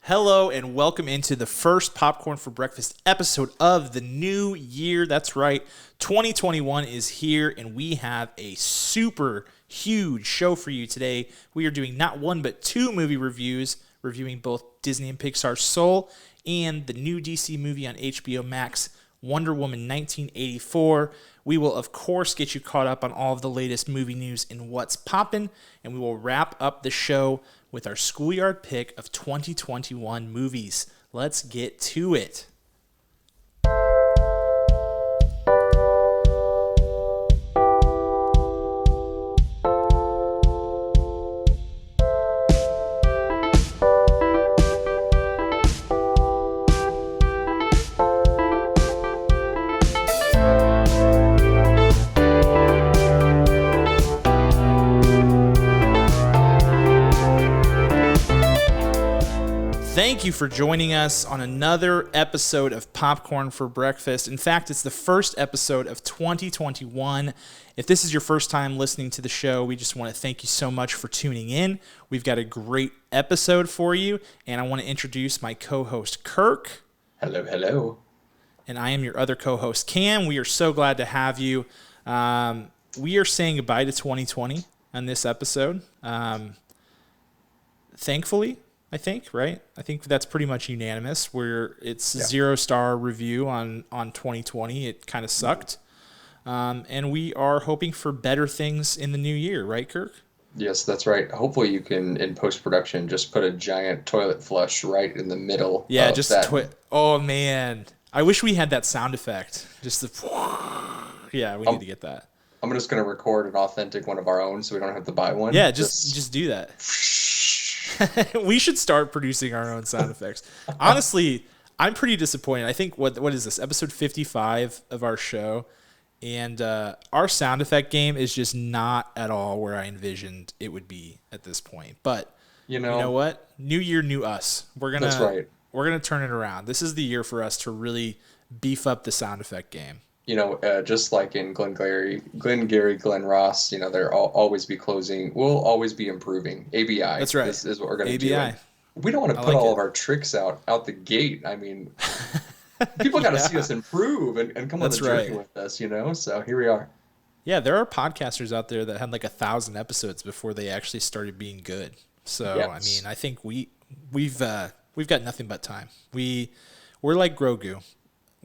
Hello and welcome into the first Popcorn for Breakfast episode of the new year. That's right, 2021 is here and we have a super huge show for you today. We are doing not one but two movie reviews, reviewing both Disney and Pixar's Soul and the new DC movie on HBO Max, Wonder Woman 1984. We will, of course, get you caught up on all of the latest movie news and what's poppin', and we will wrap up the show with our Schoolyard Pick of 2021 movies. Let's get to it. Thank you for joining us on another episode of Popcorn for Breakfast. In fact, it's the first episode of 2021. If this is your first time listening to the show, we just want to thank you so much for tuning in. We've got a great episode for you, and I want to introduce my co-host, Kirk. Hello, hello. And I am your other co-host, Cam. We are so glad to have you. We are saying goodbye to 2020 on this episode. Thankfully, I think, right? I think that's pretty much unanimous. Where it's 0-star review on 2020. It kind of sucked. And we are hoping for better things in the new year, right, Kirk? Yes, that's right. Hopefully you can, in post-production, just put a giant toilet flush right in the middle of that. Oh, man. I wish we had that sound effect. Just the... Yeah, we need to get that. I'm just going to record an authentic one of our own so we don't have to buy one. Yeah, just do that. We should start producing our own sound effects. Honestly, I'm pretty disappointed. I think, what is this, episode 55 of our show? And our sound effect game is just not at all where I envisioned it would be at this point. But you know what? New year, new us. That's right. We're gonna turn it around. This is the year for us to really beef up the sound effect game. You know, just like in Glenn Ross, you know, they'll always be closing. We'll always be improving. ABI. That's right. Is what we're going to do. ABI. We don't want to put all of our tricks out the gate. I mean, people got to see us improve and come on the journey with us, you know? So here we are. Yeah, there are podcasters out there that had like 1,000 episodes before they actually started being good. So, yes. I mean, I think we've got nothing but time. We're like Grogu.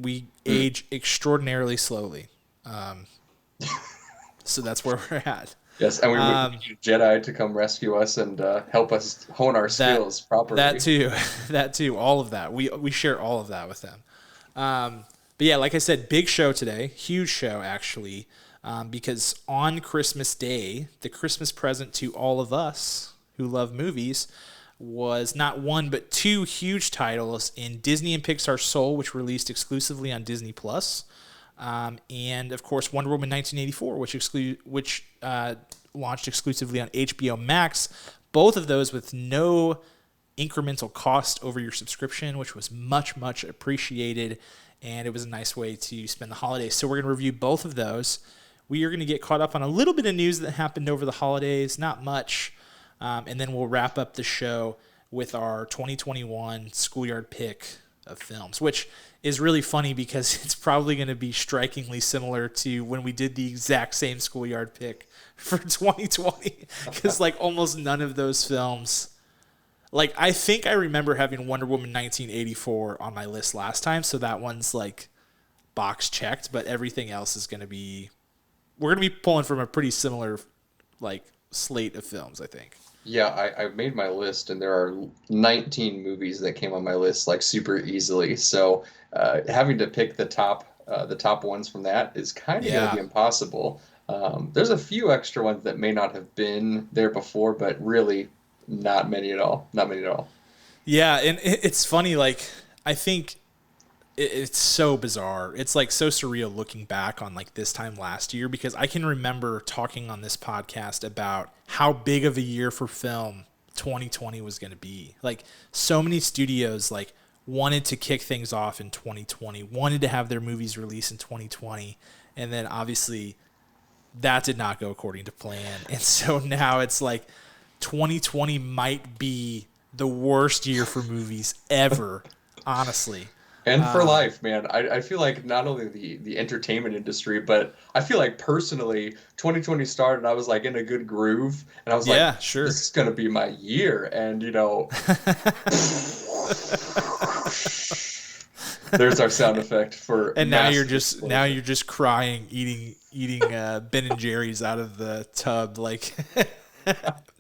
We age extraordinarily slowly. So that's where we're at. Yes, and we need a Jedi to come rescue us and help us hone our skills properly. That too, all of that. We share all of that with them. But yeah, like I said, big show today, huge show actually, because on Christmas Day, the Christmas present to all of us who love movies was not one but two huge titles in Disney and Pixar's Soul, which released exclusively on Disney Plus, and of course Wonder Woman 1984, which launched exclusively on HBO Max. Both of those with no incremental cost over your subscription, which was much appreciated, and it was a nice way to spend the holidays. So we're going to review both of those. We are going to get caught up on a little bit of news that happened over the holidays, not much. And then we'll wrap up the show with our 2021 Schoolyard Pick of films, which is really funny because it's probably going to be strikingly similar to when we did the exact same Schoolyard Pick for 2020, because like almost none of those films, like I think I remember having Wonder Woman 1984 on my list last time, so that one's like box checked, but everything else is going to be, we're going to be pulling from a pretty similar like slate of films, I think. Yeah, I made my list, and there are 19 movies that came on my list like super easily. So having to pick the top ones from that is kind of going to be impossible. There's a few extra ones that may not have been there before, but really not many at all. Not many at all. Yeah, and it's funny. Like I think it's so bizarre. It's like so surreal looking back on like this time last year, because I can remember talking on this podcast about how big of a year for film 2020 was going to be. Like so many studios like wanted to kick things off in 2020, wanted to have their movies released in 2020. And then obviously that did not go according to plan. And so now it's like 2020 might be the worst year for movies ever, honestly. And for life, man. I feel like not only the entertainment industry, but I feel like personally, 2020 started, I was like in a good groove, and I was like, Yeah, sure. this is gonna be my year. And there's our sound effect for. And now you're explosion. just crying, eating Ben and Jerry's out of the tub like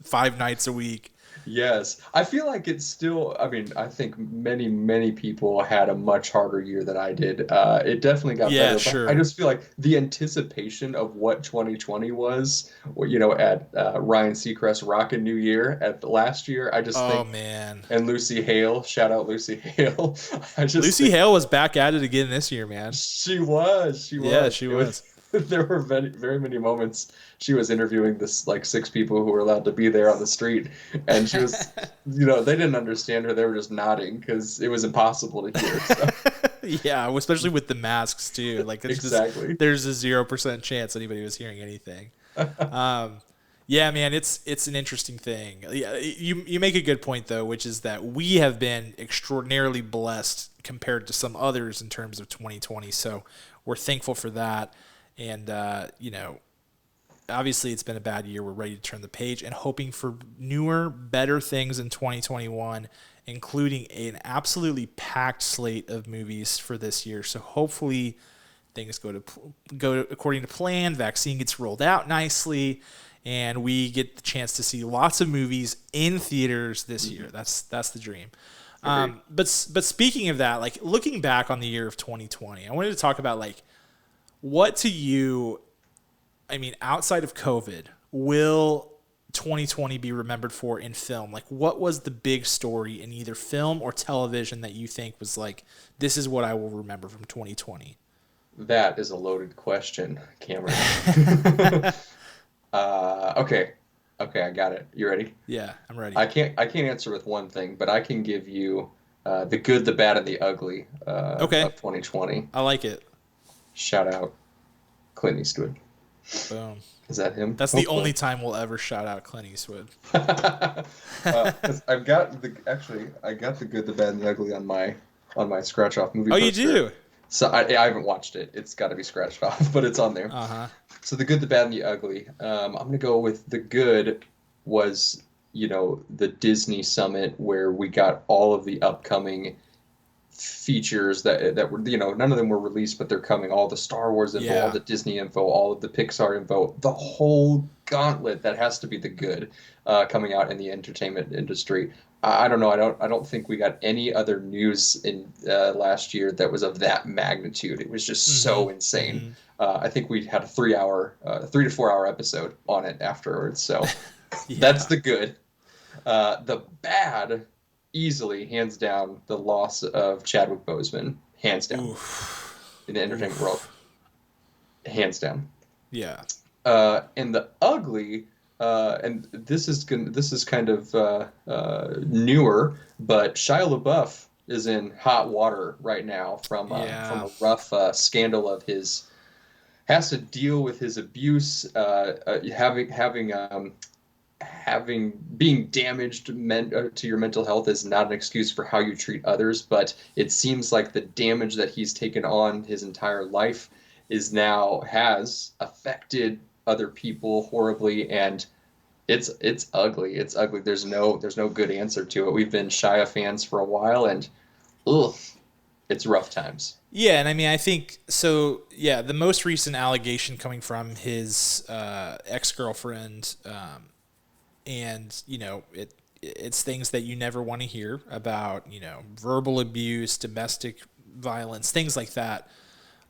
5 nights a week. Yes, I feel like it's still. I mean, I think many people had a much harder year than I did. It definitely got Yeah, better, but I sure. just feel like the anticipation of what 2020 was, at Ryan Seacrest Rockin' New Year at the last year. I just Oh think, man. and Lucy Hale, shout out Lucy Hale. I just Lucy think Hale was back at it again this year, man. she Yeah, was. she It was. was. There were very many moments she was interviewing this like 6 people who were allowed to be there on the street, and she was, they didn't understand her. They were just nodding because it was impossible to hear. So Yeah, especially with the masks too. Like it's just exactly. there's a 0% chance anybody was hearing anything. Yeah, man, it's an interesting thing. Yeah, you make a good point though, which is that we have been extraordinarily blessed compared to some others in terms of 2020. So we're thankful for that, and obviously it's been a bad year. We're ready to turn the page and hoping for newer, better things in 2021, including an absolutely packed slate of movies for this year. So hopefully things go according to plan. Vaccine gets rolled out nicely, and we get the chance to see lots of movies in theaters this year. That's the dream. But speaking of that, like looking back on the year of 2020, I wanted to talk about like what to you, I mean, outside of COVID, will 2020 be remembered for in film? Like, what was the big story in either film or television that you think was like, this is what I will remember from 2020? That is a loaded question, Cameron. Okay, okay, I got it. You ready? Yeah, I'm ready. I can't answer with one thing, but I can give you the good, the bad, and the ugly Okay, of 2020. I like it. Shout out Clint Eastwood. Boom. Is that him? That's the Hopefully. only time we'll ever shout out Clint Eastwood. 'Cause I got the good, the bad, and the ugly on my scratch off movie Oh, you poster. do? So I haven't watched it. It's got to be scratched off, but it's on there. Uh-huh. So the good, the bad, and the ugly. I'm gonna go with the good was the Disney Summit where we got all of the upcoming features that were none of them were released, but they're coming. All the Star Wars info, all Yeah. the Disney info, all of the Pixar info, the whole gauntlet. That has to be the good coming out in the entertainment industry. I don't know. I don't think we got any other news in last year that was of that magnitude. It was just so Mm-hmm. insane. Mm-hmm. I think we had a 3 to 4 hour episode on it afterwards. So that's Yeah. the good. The bad, easily, hands down, the loss of Chadwick Boseman, hands down, Oof. in the entertainment world, Oof. hands down. Yeah. And the ugly, and this is kind of newer, but Shia LaBeouf is in hot water right now from Yeah. a rough scandal of his has to deal with his abuse, having being damaged to your mental health is not an excuse for how you treat others, but it seems like the damage that he's taken on his entire life has affected other people horribly, and it's ugly. It's ugly. There's no good answer to it. We've been Shia fans for a while, and ugh, it's rough times. Yeah, and I mean, I think so. Yeah, the most recent allegation coming from his ex-girlfriend, and it's things that you never want to hear about. Verbal abuse, domestic violence, things like that.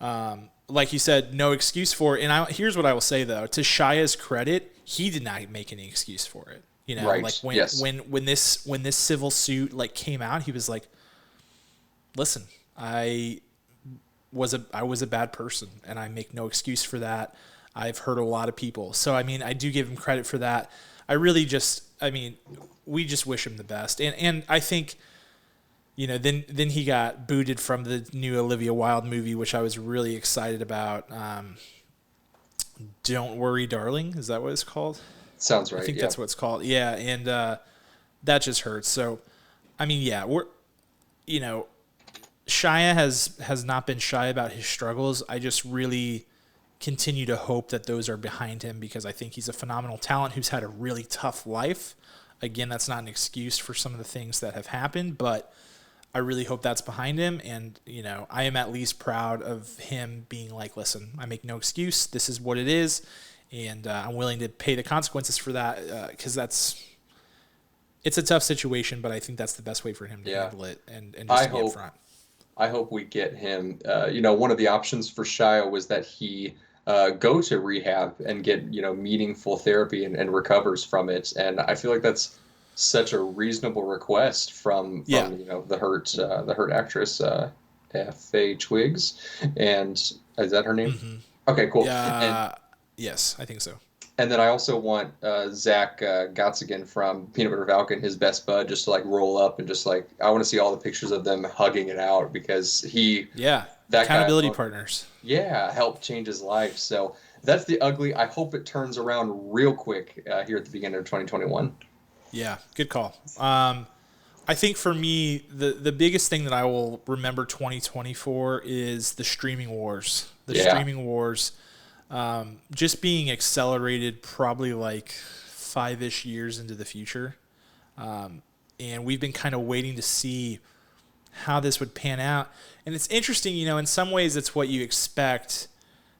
Like you said, no excuse for it. And here's what I will say though: to Shia's credit, he did not make any excuse for it. Right. Like Yes. when this civil suit like came out, he was like, "Listen, I was a bad person, and I make no excuse for that. I've hurt a lot of people." So I mean, I do give him credit for that. We just wish him the best, and I think, then he got booted from the new Olivia Wilde movie, which I was really excited about. Don't Worry, Darling, is that what it's called? Sounds I right. think Yeah. that's what it's called. Yeah, and that just hurts. So I mean, yeah, Shia has not been shy about his struggles. I just really continue to hope that those are behind him because I think he's a phenomenal talent who's had a really tough life. Again, that's not an excuse for some of the things that have happened, but I really hope that's behind him. And, I am at least proud of him being like, listen, I make no excuse. This is what it is. And I'm willing to pay the consequences for that because it's a tough situation, but I think that's the best way for him to handle it and just be upfront. I hope we get him. One of the options for Shia was that he go to rehab and get meaningful therapy and recovers from it. And I feel like that's such a reasonable request from the Hurt actress F.A. Twigs, and is that her name? Mm-hmm. Okay, cool. Yes, I think so. And then I also want Zach Gottsigan from Peanut Butter Falcon, his best bud, just to roll up and just I want to see all the pictures of them hugging it out because that accountability partners. Yeah, helped change his life. So that's the ugly. I hope it turns around real quick here at the beginning of 2021. Yeah, good call. I think for me, the biggest thing that I will remember 2020 for is the streaming wars. Streaming wars. Just being accelerated probably 5-ish years into the future. And we've been kind of waiting to see how this would pan out. And it's interesting, in some ways it's what you expect.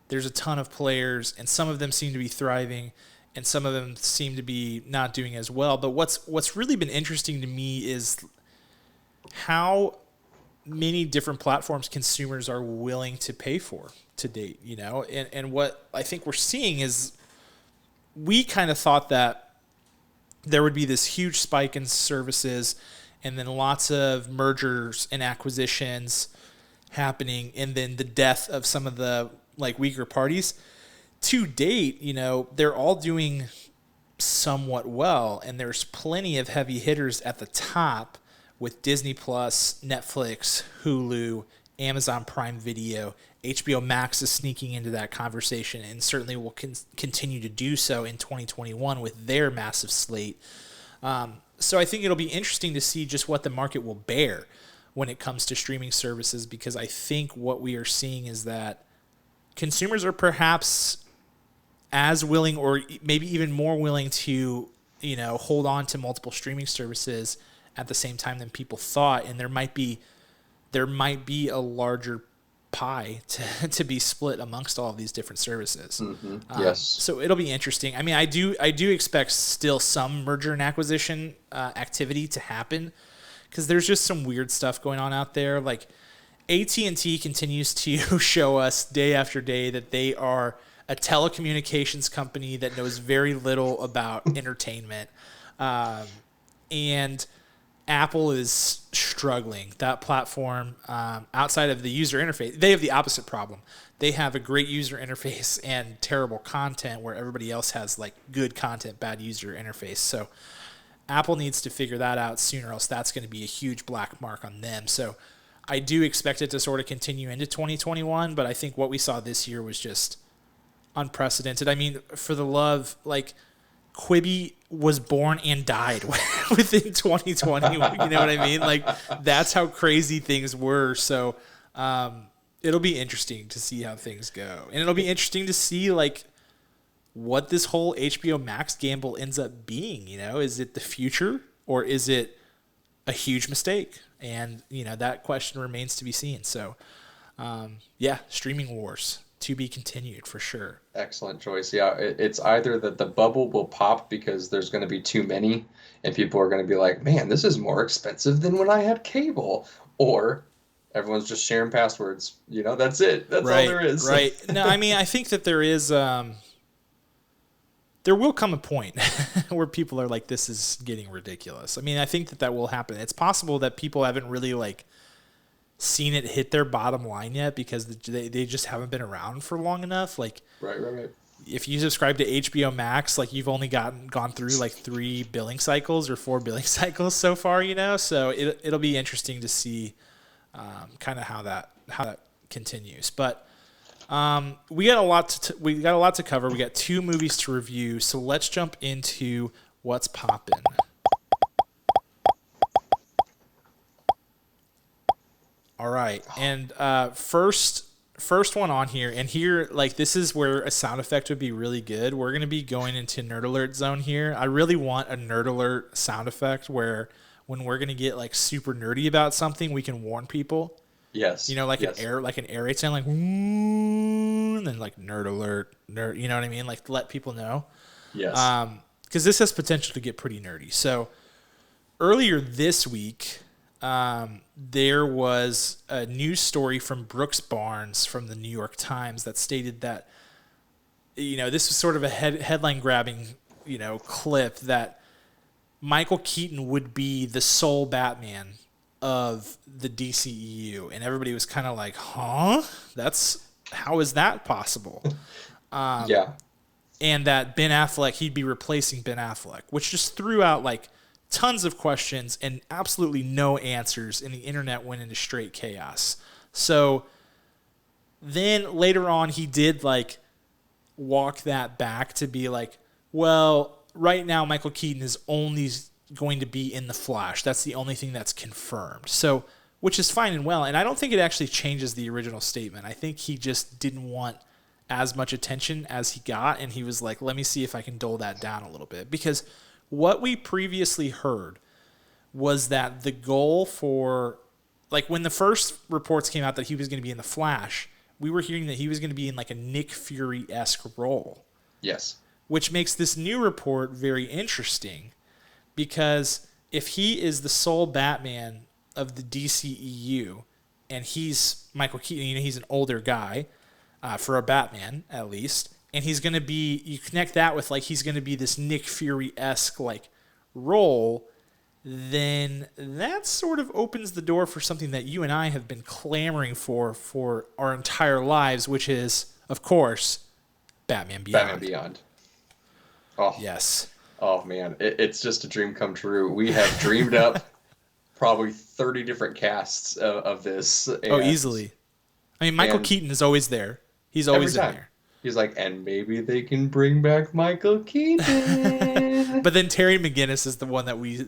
There's a ton of players and some of them seem to be thriving and some of them seem to be not doing as well. But what's really been interesting to me is how many different platforms consumers are willing to pay for to date, and what I think we're seeing is we kind of thought that there would be this huge spike in services and then lots of mergers and acquisitions happening and then the death of some of the weaker parties. To date, they're all doing somewhat well and there's plenty of heavy hitters at the top with Disney Plus, Netflix, Hulu, Amazon Prime Video. HBO Max is sneaking into that conversation and certainly will continue to do so in 2021 with their massive slate. So I think it'll be interesting to see just what the market will bear when it comes to streaming services because I think what we are seeing is that consumers are perhaps as willing or maybe even more willing to, hold on to multiple streaming services at the same time than people thought. And there might be a larger pie to be split amongst all of these different services. Mm-hmm. Yes. So it'll be interesting. I mean, I do expect still some merger and acquisition activity to happen because there's just some weird stuff going on out there. AT&T continues to show us day after day that they are a telecommunications company that knows very little about entertainment. And Apple is struggling. That platform, outside of the user interface, they have the opposite problem. They have a great user interface and terrible content where everybody else has good content, bad user interface. So Apple needs to figure that out sooner, else that's going to be a huge black mark on them. So I do expect it to sort of continue into 2021, but I think what we saw this year was just unprecedented. I mean, for the love, Quibi was born and died within 2020. You know what I mean? That's how crazy things were. So it'll be interesting to see how things go. And it'll be interesting to see what this whole HBO Max gamble ends up being. Is it the future or is it a huge mistake? And, that question remains to be seen. So, streaming wars to be continued for sure. Excellent choice. Yeah, it's either that the bubble will pop because there's going to be too many and people are going to be like, man, this is more expensive than when I had cable. Or everyone's just sharing passwords. That's it. That's right, all there is. Right. No, I mean, I think that there is... there will come a point where people are like, this is getting ridiculous. I mean, I think that will happen. It's possible that people haven't really seen it hit their bottom line yet because they just haven't been around for long enough. Right. If you subscribe to HBO Max, you've only gone through 3 billing cycles or 4 billing cycles so far, so it'll be interesting to see kind of how that continues. But we got a lot to cover. We got 2 movies to review, so let's jump into what's poppin'. All right. And first one on here, and here, like, this is where a sound effect would be really good. We're going to be going into nerd alert zone here. I really want a nerd alert sound effect where when we're going to get like super nerdy about something, we can warn people. Yes. You know, like yes. an air raid sound, like, and then like nerd alert, nerd. You know what I mean? Like to let people know. Yes. Because this has potential to get pretty nerdy. So earlier this week, there was a news story from Brooks Barnes from the New York Times that stated that, you know, this was sort of a headline grabbing, you know, clip that Michael Keaton would be the sole Batman of the DCEU, and everybody was kind of like, huh? How is that possible? Yeah. And that Ben Affleck, he'd be replacing Ben Affleck, which just threw out like tons of questions and absolutely no answers, and the internet went into straight chaos. So then later on, he did like walk that back to be like, well, right now Michael Keaton is only going to be in the Flash. That's the only thing that's confirmed. So, which is fine and well. And I don't think it actually changes the original statement. I think he just didn't want as much attention as he got, and he was like, let me see if I can dole that down a little bit. Because what we previously heard was that the goal for, like, when the first reports came out that he was going to be in the Flash, we were hearing that he was going to be in like a Nick Fury-esque role. Yes. Which makes this new report very interesting, because if he is the sole Batman of the DCEU, and he's Michael Keaton, you know, he's an older guy, for a Batman at least, and he's going to be, you connect that with like he's going to be this Nick Fury-esque like role, then that sort of opens the door for something that you and I have been clamoring for our entire lives, which is, of course, Batman Beyond. Batman Beyond. Oh yes. Oh man, it's just a dream come true. We have dreamed up probably 30 different casts of this. Oh, easily. I mean, Michael Keaton is always there. He's always in there. He's like, and maybe they can bring back Michael Keaton. But then Terry McGinnis is the one that we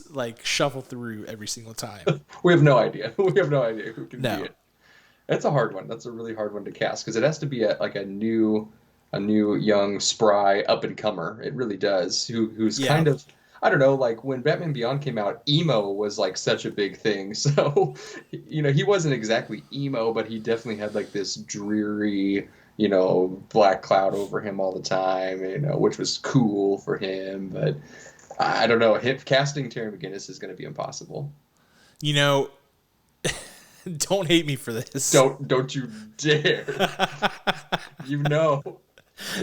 like shuffle through every single time. We have no idea. We have no idea who can be it. That's a hard one. That's a really hard one to cast, because it has to be a new young spry up and comer. It really does. Who's kind of, I don't know, like when Batman Beyond came out, emo was like such a big thing. So, you know, he wasn't exactly emo, but he definitely had like this dreary, you know, black cloud over him all the time, you know, which was cool for him. But I don't know, casting Terry McGinnis is going to be impossible. You know, don't hate me for this. Don't you dare. You know.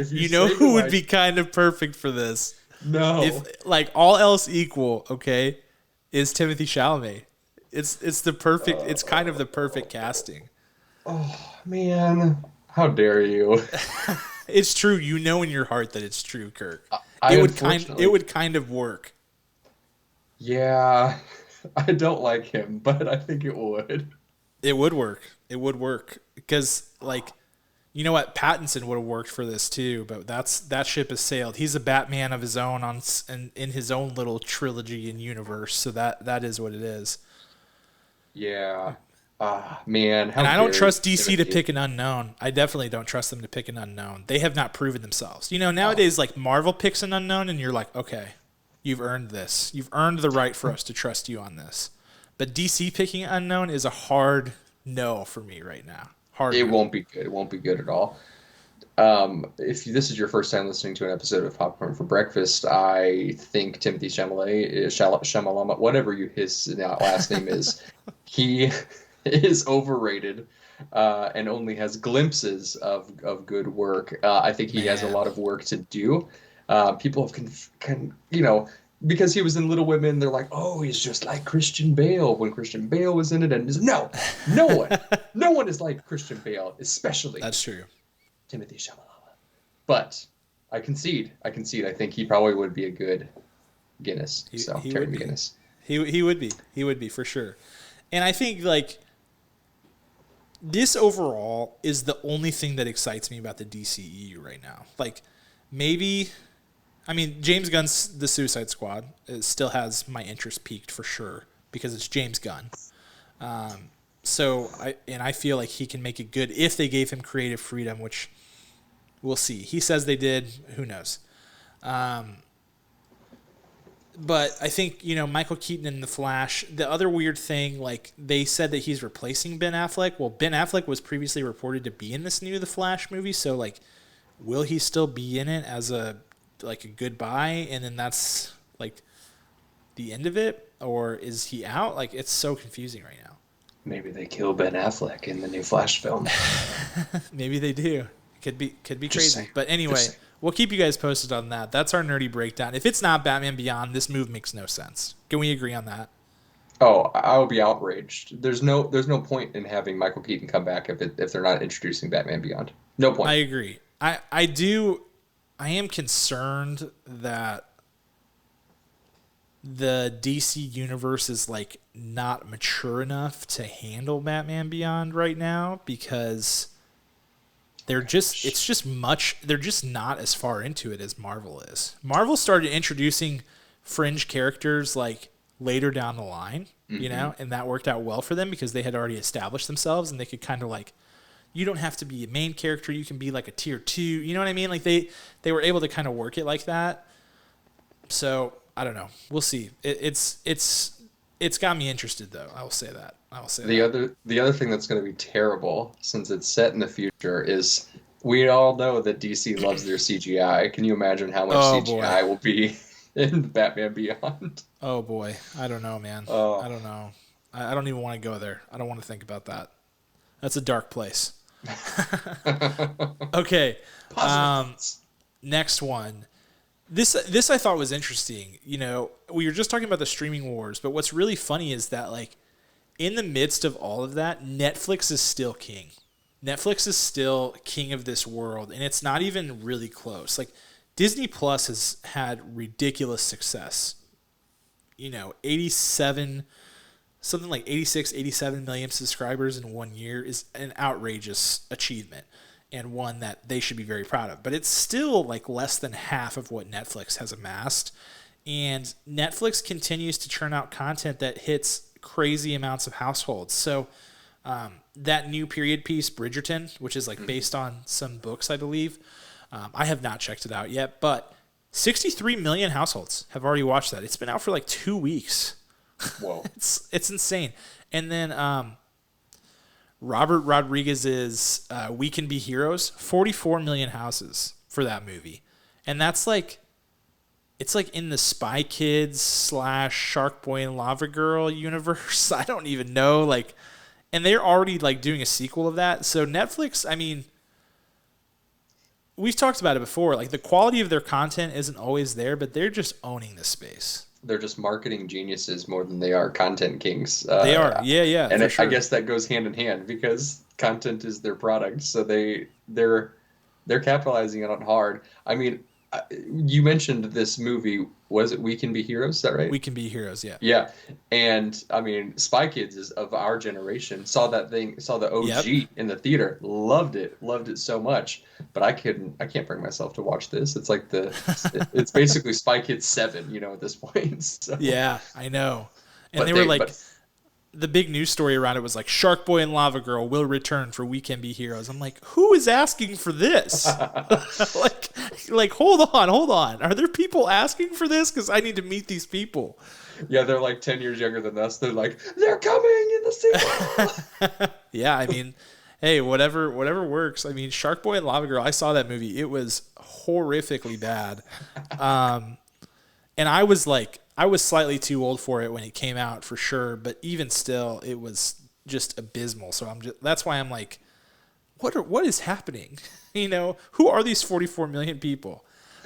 You know who would be kind of perfect for this? No. If like all else equal, okay, is Timothée Chalamet. It's the perfect. It's kind of the perfect casting. Oh man, how dare you? It's true. You know in your heart that it's true, Kirk. It would kind of work. Yeah, I don't like him, but I think it would. It would work. It would work because, like, you know what? Pattinson would have worked for this too, but that ship has sailed. He's a Batman of his own in his own little trilogy and universe. So that is what it is. Yeah. Man. And I don't trust DC to pick an unknown. I definitely don't trust them to pick an unknown. They have not proven themselves. You know, nowadays, like Marvel picks an unknown, and you're like, okay, you've earned this. You've earned the right for us to trust you on this. But DC picking an unknown is a hard no for me right now. It won't be good. It won't be good at all. If this is your first time listening to an episode of Popcorn for Breakfast, I think Timothée Chalamet, whatever his last name is, he is overrated and only has glimpses of good work. I think he has a lot of work to do. People have because he was in Little Women, they're like, oh, he's just like Christian Bale when Christian Bale was in it. And no one is like Christian Bale, especially that's true, Timothée Chalamet. But I concede. I think he probably would be a good Guinness. Terry McGinnis. He would be for sure. And I think like this overall is the only thing that excites me about the DCEU right now. Like maybe. I mean, James Gunn's The Suicide Squad still has my interest peaked for sure because it's James Gunn. So I feel like he can make it good if they gave him creative freedom, which we'll see. He says they did. Who knows? But I think, Michael Keaton in The Flash, the other weird thing, like, they said that he's replacing Ben Affleck. Well, Ben Affleck was previously reported to be in this new The Flash movie, so, like, will he still be in it as a goodbye, and then that's, like, the end of it? Or is he out? Like, it's so confusing right now. Maybe they kill Ben Affleck in the new Flash film. Maybe they do. Could be crazy. But anyway, we'll keep you guys posted on that. That's our nerdy breakdown. If it's not Batman Beyond, this move makes no sense. Can we agree on that? Oh, I will be outraged. There's no point in having Michael Keaton come back if they're not introducing Batman Beyond. No point. I agree. I am concerned that the DC universe is like not mature enough to handle Batman Beyond right now, because they're just not as far into it as Marvel is. Marvel started introducing fringe characters like later down the line, and that worked out well for them because they had already established themselves, and they could kind of like, you don't have to be a main character, you can be like a tier 2, you know what I mean? Like they were able to kind of work it like that. So I don't know. We'll see. It's got me interested though. I will say that. The other thing that's going to be terrible, since it's set in the future, is we all know that DC loves their CGI. Can you imagine how much CGI will be in Batman Beyond? Oh boy, I don't know, man. I don't know. I don't even want to go there. I don't want to think about that. That's a dark place. Okay. Next one. This I thought was interesting. We were just talking about the streaming wars, but what's really funny is that, like, in the midst of all of that, Netflix is still king. Netflix is still king of this world, and it's not even really close. Like, Disney Plus has had ridiculous success. 87, something like 86, 87 million subscribers in 1 year is an outrageous achievement, and one that they should be very proud of. But it's still like less than half of what Netflix has amassed. And Netflix continues to churn out content that hits crazy amounts of households. So that new period piece, Bridgerton, which is like based on some books, I believe. I have not checked it out yet, but 63 million households have already watched that. It's been out for like 2 weeks. Whoa. It's insane. And then Robert Rodriguez's We Can Be Heroes, 44 million houses for that movie. And that's like, it's like in the Spy Kids / Shark Boy and Lava Girl universe. I don't even know. Like, and they're already like doing a sequel of that. So Netflix, I mean, we've talked about it before. Like, the quality of their content isn't always there, but they're just owning the space. They're just marketing geniuses more than they are content kings. They are, yeah. And I guess that goes hand in hand because content is their product, so they're capitalizing on it hard. I mean, you mentioned this movie. Was it We Can Be Heroes? Is that right? We Can Be Heroes, yeah. Yeah, and I mean, Spy Kids is of our generation. Saw the OG in the theater. Loved it so much. But I can't bring myself to watch this. It's like it's basically Spy Kids 7, at this point. So. Yeah, I know. And the big news story around it was like, Shark Boy and Lava Girl will return for We Can Be Heroes. I'm like, who is asking for this? like, hold on. Are there people asking for this? Because I need to meet these people. Yeah, they're like 10 years younger than us. They're like, they're coming in the sequel. Yeah, I mean, hey, whatever works. I mean, Shark Boy and Lava Girl, I saw that movie. It was horrifically bad. And I was slightly too old for it when it came out, for sure. But even still, it was just abysmal. So that's why I'm like, what is happening? Who are these 44 million people?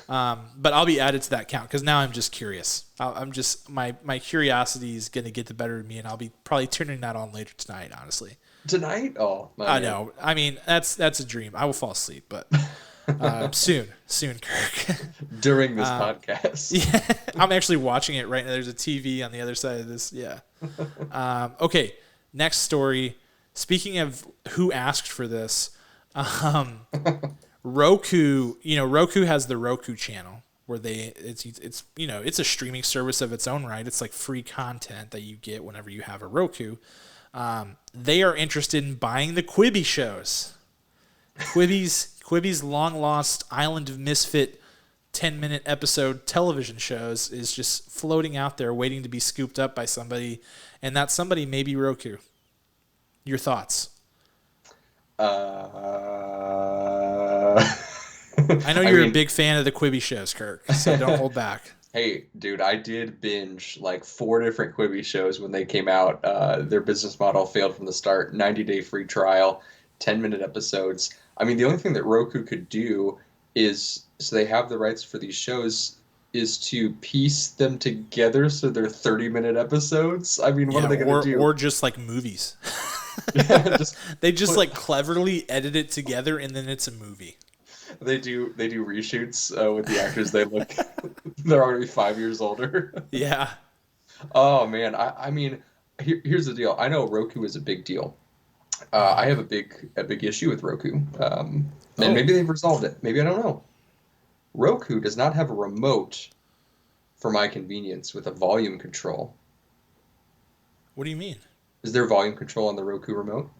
But I'll be added to that count because now I'm just curious. My curiosity is going to get the better of me, and I'll be probably turning that on later tonight, honestly. Tonight? Oh, my I know. I mean, that's a dream. I will fall asleep, but soon, Kirk. During this podcast. Yeah, I'm actually watching it right now. There's a TV on the other side of this. Yeah. Okay, next story. Speaking of who asked for this, Roku. Roku has the Roku channel, where it's it's a streaming service of its own right. It's like free content that you get whenever you have a Roku. They are interested in buying the Quibi shows. Quibi's long lost Island of Misfit 10-minute episode television shows is just floating out there waiting to be scooped up by somebody, and that somebody may be Roku. Your thoughts? I know you're a big fan of the Quibi shows, Kirk, so don't hold back. Hey, dude, I did binge like 4 different Quibi shows when they came out. Their business model failed from the start. 90-day free trial, 10-minute episodes. I mean, the only thing that Roku could do is, so they have the rights for these shows, is to piece them together so they're 30-minute episodes. I mean, what are they going to do? Or just like movies. Yeah, they just like cleverly edit it together and then it's a movie. They do reshoots with the actors. They're already 5 years older. Yeah. Oh man, I mean, here's the deal. I know Roku is a big deal. I have a big issue with Roku, and maybe they've resolved it. Maybe, I don't know. Roku does not have a remote for my convenience with a volume control. What do you mean? Is there volume control on the Roku remote?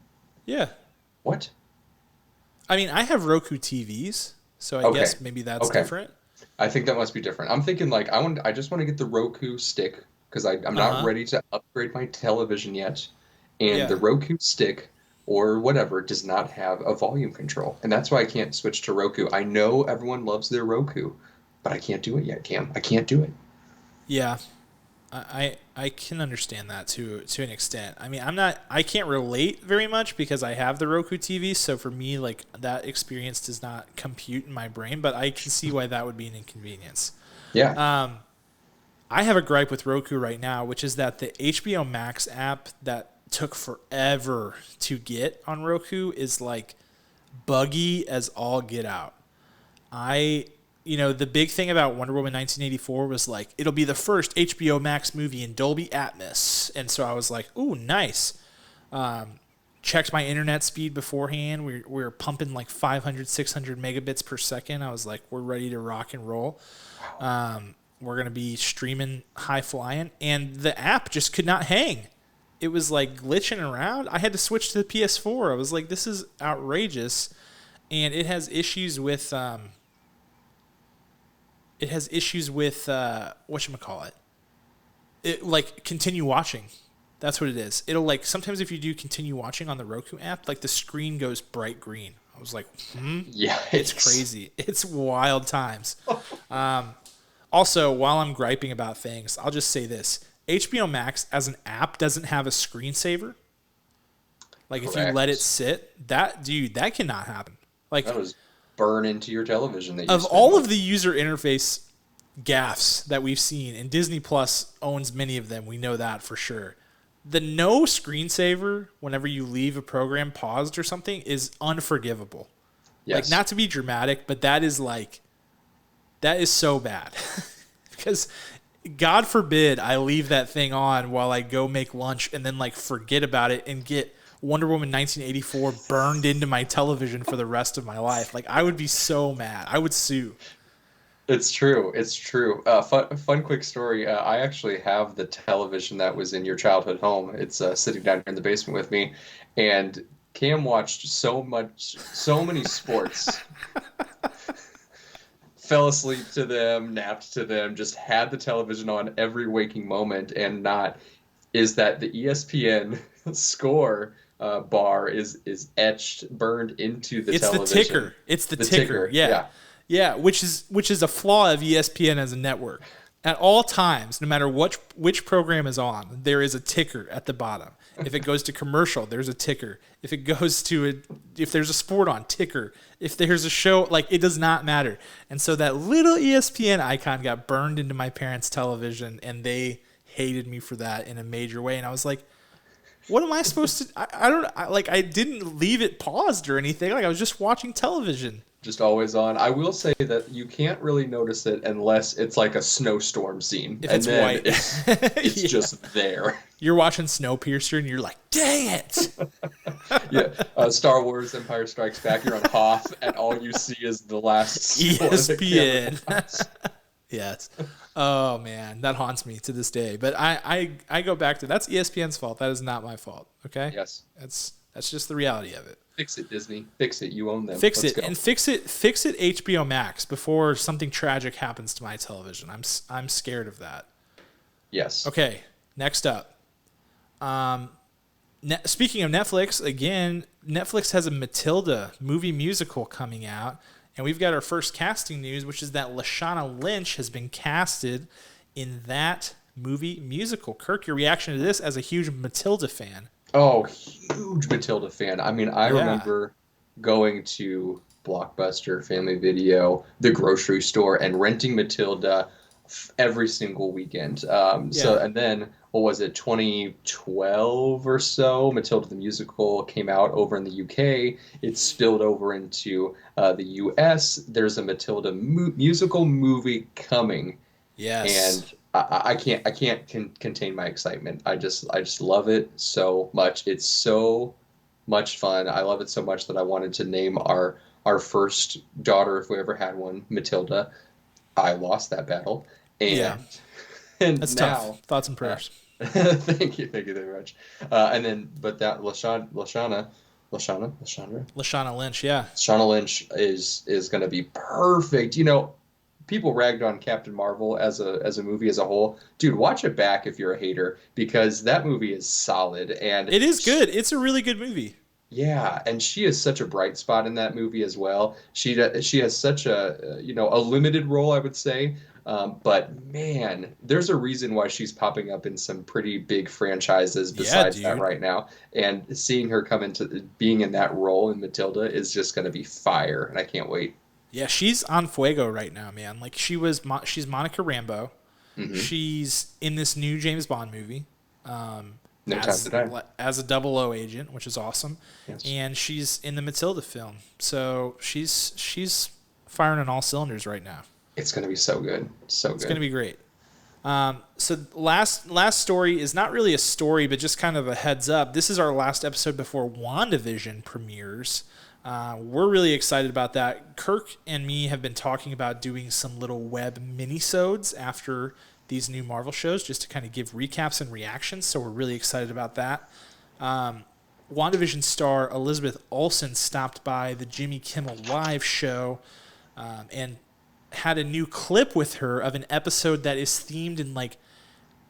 Yeah. What? I mean, I have Roku TVs, so I guess maybe that's different. I think that must be different. I'm thinking like I just want to get the Roku stick because I'm not ready to upgrade my television yet, and the Roku stick or whatever does not have a volume control, and that's why I can't switch to Roku. I know everyone loves their Roku, but I can't do it yet, Cam. I can't do it. Yeah. I can understand that to an extent. I mean, I can't relate very much because I have the Roku TV, so for me, like, that experience does not compute in my brain, but I can see why that would be an inconvenience. Yeah. I have a gripe with Roku right now, which is that the HBO Max app that took forever to get on Roku is like buggy as all get out. The big thing about Wonder Woman 1984 was like, it'll be the first HBO Max movie in Dolby Atmos. And so I was like, ooh, nice. Checked my internet speed beforehand. We were pumping like 500, 600 megabits per second. I was like, we're ready to rock and roll. We're going to be streaming high flying. And the app just could not hang. It was like glitching around. I had to switch to the PS4. I was like, this is outrageous. And it has issues with... whatchamacallit. It like continue watching. That's what it is. It'll like sometimes if you do continue watching on the Roku app, like the screen goes bright green. I was like, yeah, it's crazy. It's wild times. Also, while I'm griping about things, I'll just say this. HBO Max as an app doesn't have a screensaver. Like if you let it sit, that cannot happen. Like that was burn into your television. That of all of the user interface gaffes that we've seen, and Disney Plus owns many of them, we know that for sure. The no screensaver whenever you leave a program paused or something is unforgivable. Yes. Like, not to be dramatic, but that is so bad. Because God forbid I leave that thing on while I go make lunch and then like forget about it and get Wonder Woman 1984 burned into my television for the rest of my life. Like, I would be so mad. I would sue. It's true. It's true. Fun quick story. I actually have the television that was in your childhood home. It's sitting down here in the basement with me. And Cam watched so many sports. Fell asleep to them, napped to them, just had the television on every waking moment, and is that the ESPN score bar is etched, burned into the television. It's the ticker. Yeah, which is a flaw of ESPN as a network. At all times, no matter which program is on, there is a ticker at the bottom. If it goes to commercial, there's a ticker. If there's a sport on, ticker. If there's a show, like, it does not matter. And so that little ESPN icon got burned into my parents' television, and they hated me for that in a major way. And I was like, what am I supposed to? I didn't leave it paused or anything. Like, I was just watching television. Just always on. I will say that you can't really notice it unless it's like a snowstorm scene. If it's white. It's just there. You're watching Snowpiercer and you're like, dang it! Yeah, Star Wars Empire Strikes Back, you're on Hoth, and all you see is the last ESPN. Yes. Oh man, that haunts me to this day. But I go back to that's ESPN's fault. That is not my fault. Okay. Yes. That's just the reality of it. Fix it, Disney. Fix it. You own them. Fix Let's it go. and fix it HBO Max before something tragic happens to my television. I'm scared of that. Yes. Okay. Next up. Speaking of Netflix, again, Netflix has a Matilda movie musical coming out, and we've got our first casting news, which is that Lashana Lynch has been casted in that movie musical. Kirk, your reaction to this as a huge Matilda fan? Oh, huge Matilda fan. I mean, I remember going to Blockbuster, Family Video, the grocery store, and renting Matilda every single weekend. So, and then what was it, 2012 or so? Matilda the musical came out over in the UK. It spilled over into the US. There's a Matilda musical movie coming. Yes. And I can't contain my excitement. I just love it so much. It's so much fun. I love it so much that I wanted to name our first daughter, if we ever had one, Matilda. I lost that battle, and That's now tough. Thoughts and prayers. thank you very much. And then, but that Lashana Lynch, yeah. Lashana Lynch is going to be perfect. You know, people ragged on Captain Marvel as a movie as a whole. Dude, watch it back if you're a hater, because that movie is solid, and it is good. It's a really good movie. Yeah, and she is such a bright spot in that movie as well. She has such a a limited role, I would say. But man, there's a reason why she's popping up in some pretty big franchises besides that right now. And seeing her come into being in that role in Matilda is just going to be fire, and I can't wait. Yeah, she's on fuego right now, man. Like she's Monica Rambeau. Mm-hmm. She's in this new James Bond movie. No Time to Die. As a 00 agent, which is awesome. Yes. And she's in the Matilda film. So she's firing on all cylinders right now. It's going to be so good. So good. It's going to be great. So last story is not really a story, but just kind of a heads up. This is our last episode before WandaVision premieres. We're really excited about that. Kirk and me have been talking about doing some little web minisodes after these new Marvel shows, just to kind of give recaps and reactions. So we're really excited about that. WandaVision star Elizabeth Olsen stopped by the Jimmy Kimmel Live show and had a new clip with her of an episode that is themed in like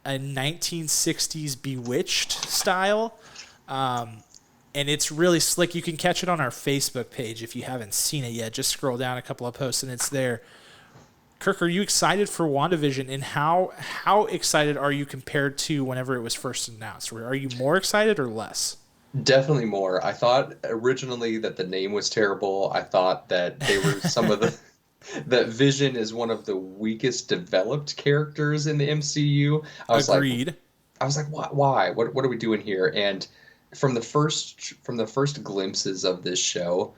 a 1960s Bewitched style. And it's really slick. You can catch it on our Facebook page if you haven't seen it yet. Just scroll down a couple of posts and it's there. Kirk, are you excited for WandaVision, and how excited are you compared to whenever it was first announced? Are you more excited or less? Definitely more. I thought originally that the name was terrible. I thought that they were some of the that Vision is one of the weakest developed characters in the MCU. Agreed. I was like, why? What are we doing here? And from the first glimpses of this show,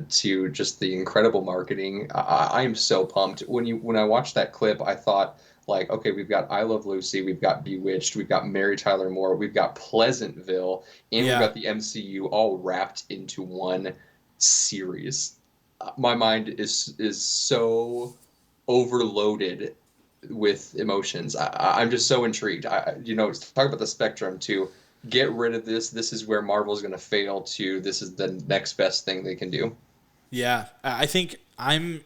to just the incredible marketing, I am so pumped. When I watched that clip, I thought, like, okay, we've got I Love Lucy, we've got Bewitched, we've got Mary Tyler Moore, we've got Pleasantville, and we've got the MCU all wrapped into one series. My mind is so overloaded with emotions. I'm just so intrigued. Talk about the spectrum to get rid of this. This is where Marvel's going to fail to. This is the next best thing they can do. Yeah, I think I'm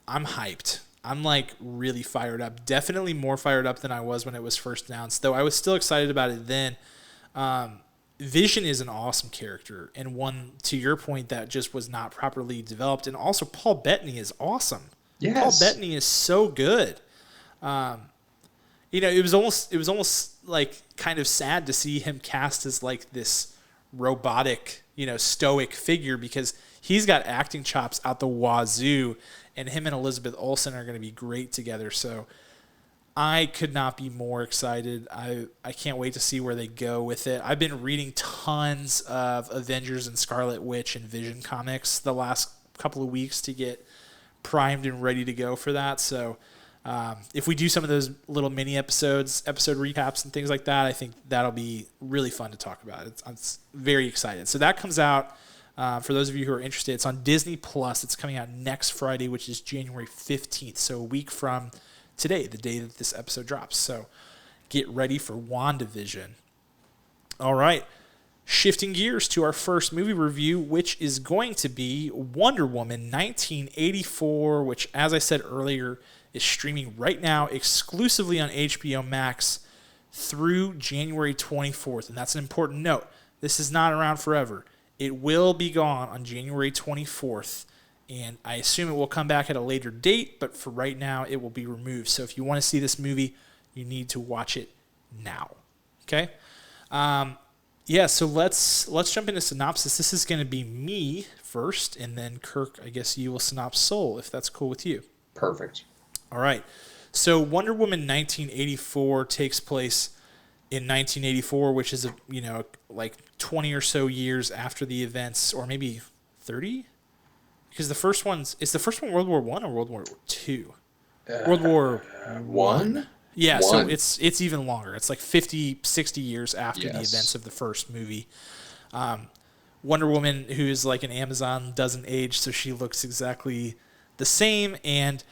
hyped. I'm like really fired up. Definitely more fired up than I was when it was first announced, though I was still excited about it then. Vision is an awesome character, and one, to your point, that just was not properly developed. And also Paul Bettany is awesome. Yes. Paul Bettany is so good. It was almost like kind of sad to see him cast as like this robotic, stoic figure, because he's got acting chops out the wazoo, and him and Elizabeth Olsen are going to be great together. So I could not be more excited. I can't wait to see where they go with it. I've been reading tons of Avengers and Scarlet Witch and Vision comics the last couple of weeks to get primed and ready to go for that. So if we do some of those little mini episode recaps and things like that, I think that'll be really fun to talk about. I'm very excited. So that comes out, for those of you who are interested, it's on Disney Plus. It's coming out next Friday, which is January 15th. So a week from today, the day that this episode drops. So get ready for WandaVision. All right. Shifting gears to our first movie review, which is going to be Wonder Woman 1984, which, as I said earlier, is streaming right now exclusively on HBO Max through January 24th. And that's an important note. This is not around forever. It will be gone on January 24th, and I assume it will come back at a later date, but for right now, it will be removed. So if you want to see this movie, you need to watch it now. Okay? Yeah, so let's jump into synopsis. This is going to be me first, and then Kirk, I guess you will synopsis Soul, if that's cool with you. Perfect. All right. So Wonder Woman 1984 takes place in 1984, which is like 20 or so years after the events, or maybe 30, because the first one World War I or World War II? World War One. Yeah, so it's even longer. It's like 50, 60 years after the events of the first movie. Wonder Woman, who's like an Amazon, doesn't age, so she looks exactly the same. And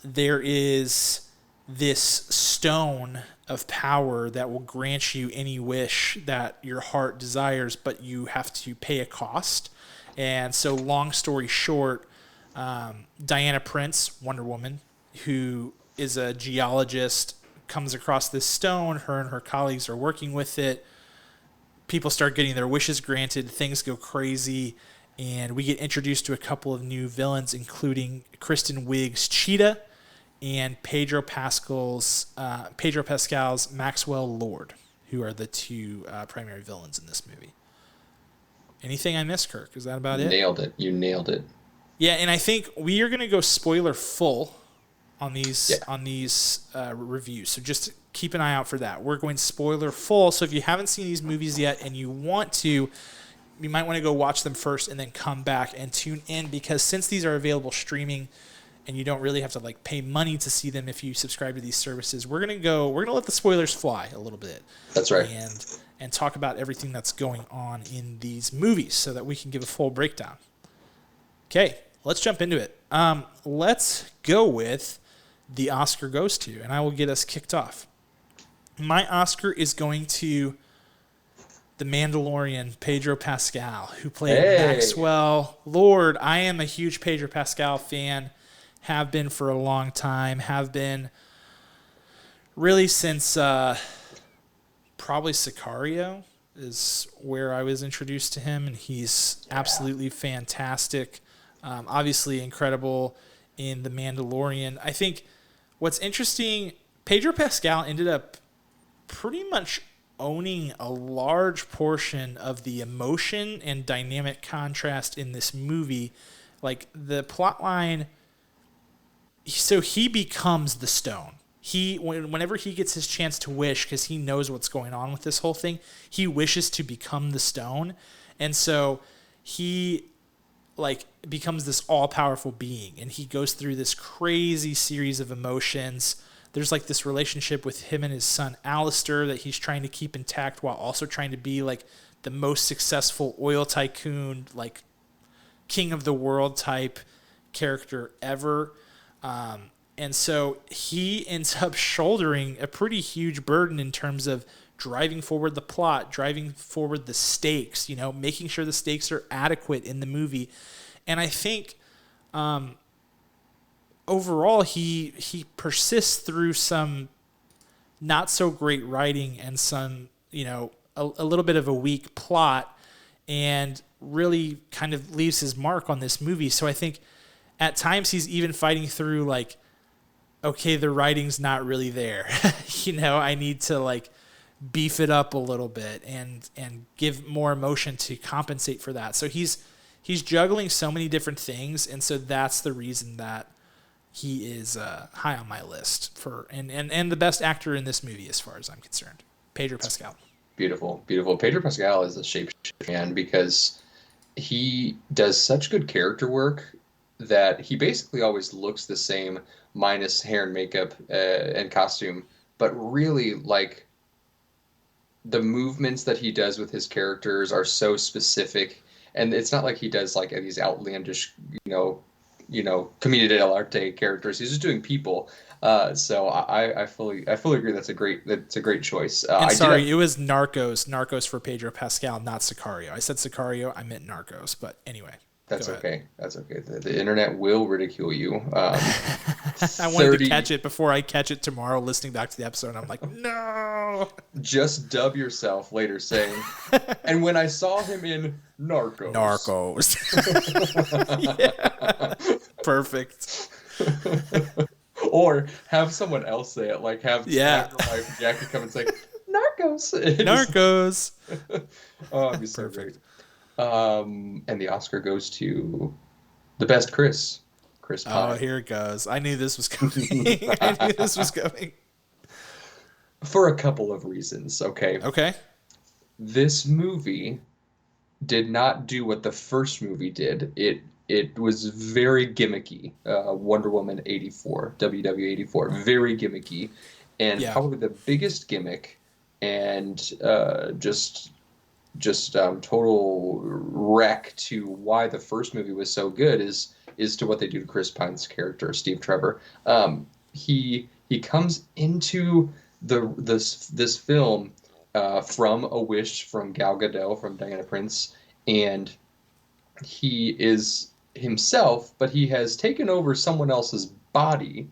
there is this stone of power that will grant you any wish that your heart desires, but you have to pay a cost. And so, long story short, Diana Prince, Wonder Woman, who is a geologist, comes across this stone. Her and her colleagues are working with it. People start getting their wishes granted. Things go crazy. And we get introduced to a couple of new villains, including Kristen Wiig's Cheetah and Pedro Pascal's Maxwell Lord, who are the two primary villains in this movie. Anything I missed, Kirk? Is that about it? Nailed it. You nailed it. Yeah, and I think we are going to go spoiler full on these reviews. So just keep an eye out for that. We're going spoiler full. So if you haven't seen these movies yet and you want to, you might want to go watch them first and then come back and tune in, because since these are available streaming and you don't really have to like pay money to see them if you subscribe to these services, we're gonna let the spoilers fly a little bit. That's right. And talk about everything that's going on in these movies so that we can give a full breakdown. Okay, let's jump into it. Let's go with the Oscar goes to, and I will get us kicked off. My Oscar is going to the Mandalorian, Pedro Pascal, who played Maxwell Lord. I am a huge Pedro Pascal fan, have been for a long time, have been really since probably Sicario is where I was introduced to him, and he's absolutely fantastic. Obviously incredible in The Mandalorian. I think what's interesting, Pedro Pascal ended up pretty much owning a large portion of the emotion and dynamic contrast in this movie. Like the plot line, so he becomes the stone. Whenever he gets his chance to wish, because he knows what's going on with this whole thing, he wishes to become the stone. And so he becomes this all-powerful being, and he goes through this crazy series of emotions. There's like this relationship with him and his son Alistair that he's trying to keep intact while also trying to be like the most successful oil tycoon, like king of the world type character ever. And so he ends up shouldering a pretty huge burden in terms of driving forward the plot, driving forward the stakes, making sure the stakes are adequate in the movie. And I think overall he persists through some not so great writing and some, a little bit of a weak plot, and really kind of leaves his mark on this movie. So I think at times he's even fighting through like, okay, the writing's not really there. I need to beef it up a little bit and give more emotion to compensate for that. So he's juggling so many different things, and so that's the reason that he is high on my list for and the best actor in this movie as far as I'm concerned, Pedro Pascal. Beautiful, beautiful. Pedro Pascal is a shapeshifter man because he does such good character work that he basically always looks the same, minus hair and makeup and costume, but really the movements that he does with his characters are so specific, and it's not like he does these outlandish, commedia dell'arte characters. He's just doing people. So I fully agree. That's a great choice. And I did sorry, have it was Narcos for Pedro Pascal, not Sicario. I said Sicario, I meant Narcos, but anyway, go That's ahead. okay. That's okay. The internet will ridicule you. I wanted to 30 catch it before I catch it tomorrow listening back to the episode, and I'm like, no. Just dub yourself later saying, and when I saw him in Narcos. Narcos. Yeah. Perfect. Or have someone else say it, like Yeah. have your wife Jackie come and say Narcos. It just- Narcos. oh, it'd be so great. Perfect. And the Oscar goes to the best Chris Oh, Pine. here it goes. I knew this was coming. I knew this was coming. For a couple of reasons, okay? Okay. This movie did not do what the first movie did. It was very gimmicky. Wonder Woman 84, WW 84, very gimmicky, and Yeah. probably the biggest gimmick, and total wreck to why the first movie was so good is to what they do to Chris Pine's character, Steve Trevor. He comes into this film from a wish from Gal Gadot, from Diana Prince, and he is himself, but he has taken over someone else's body,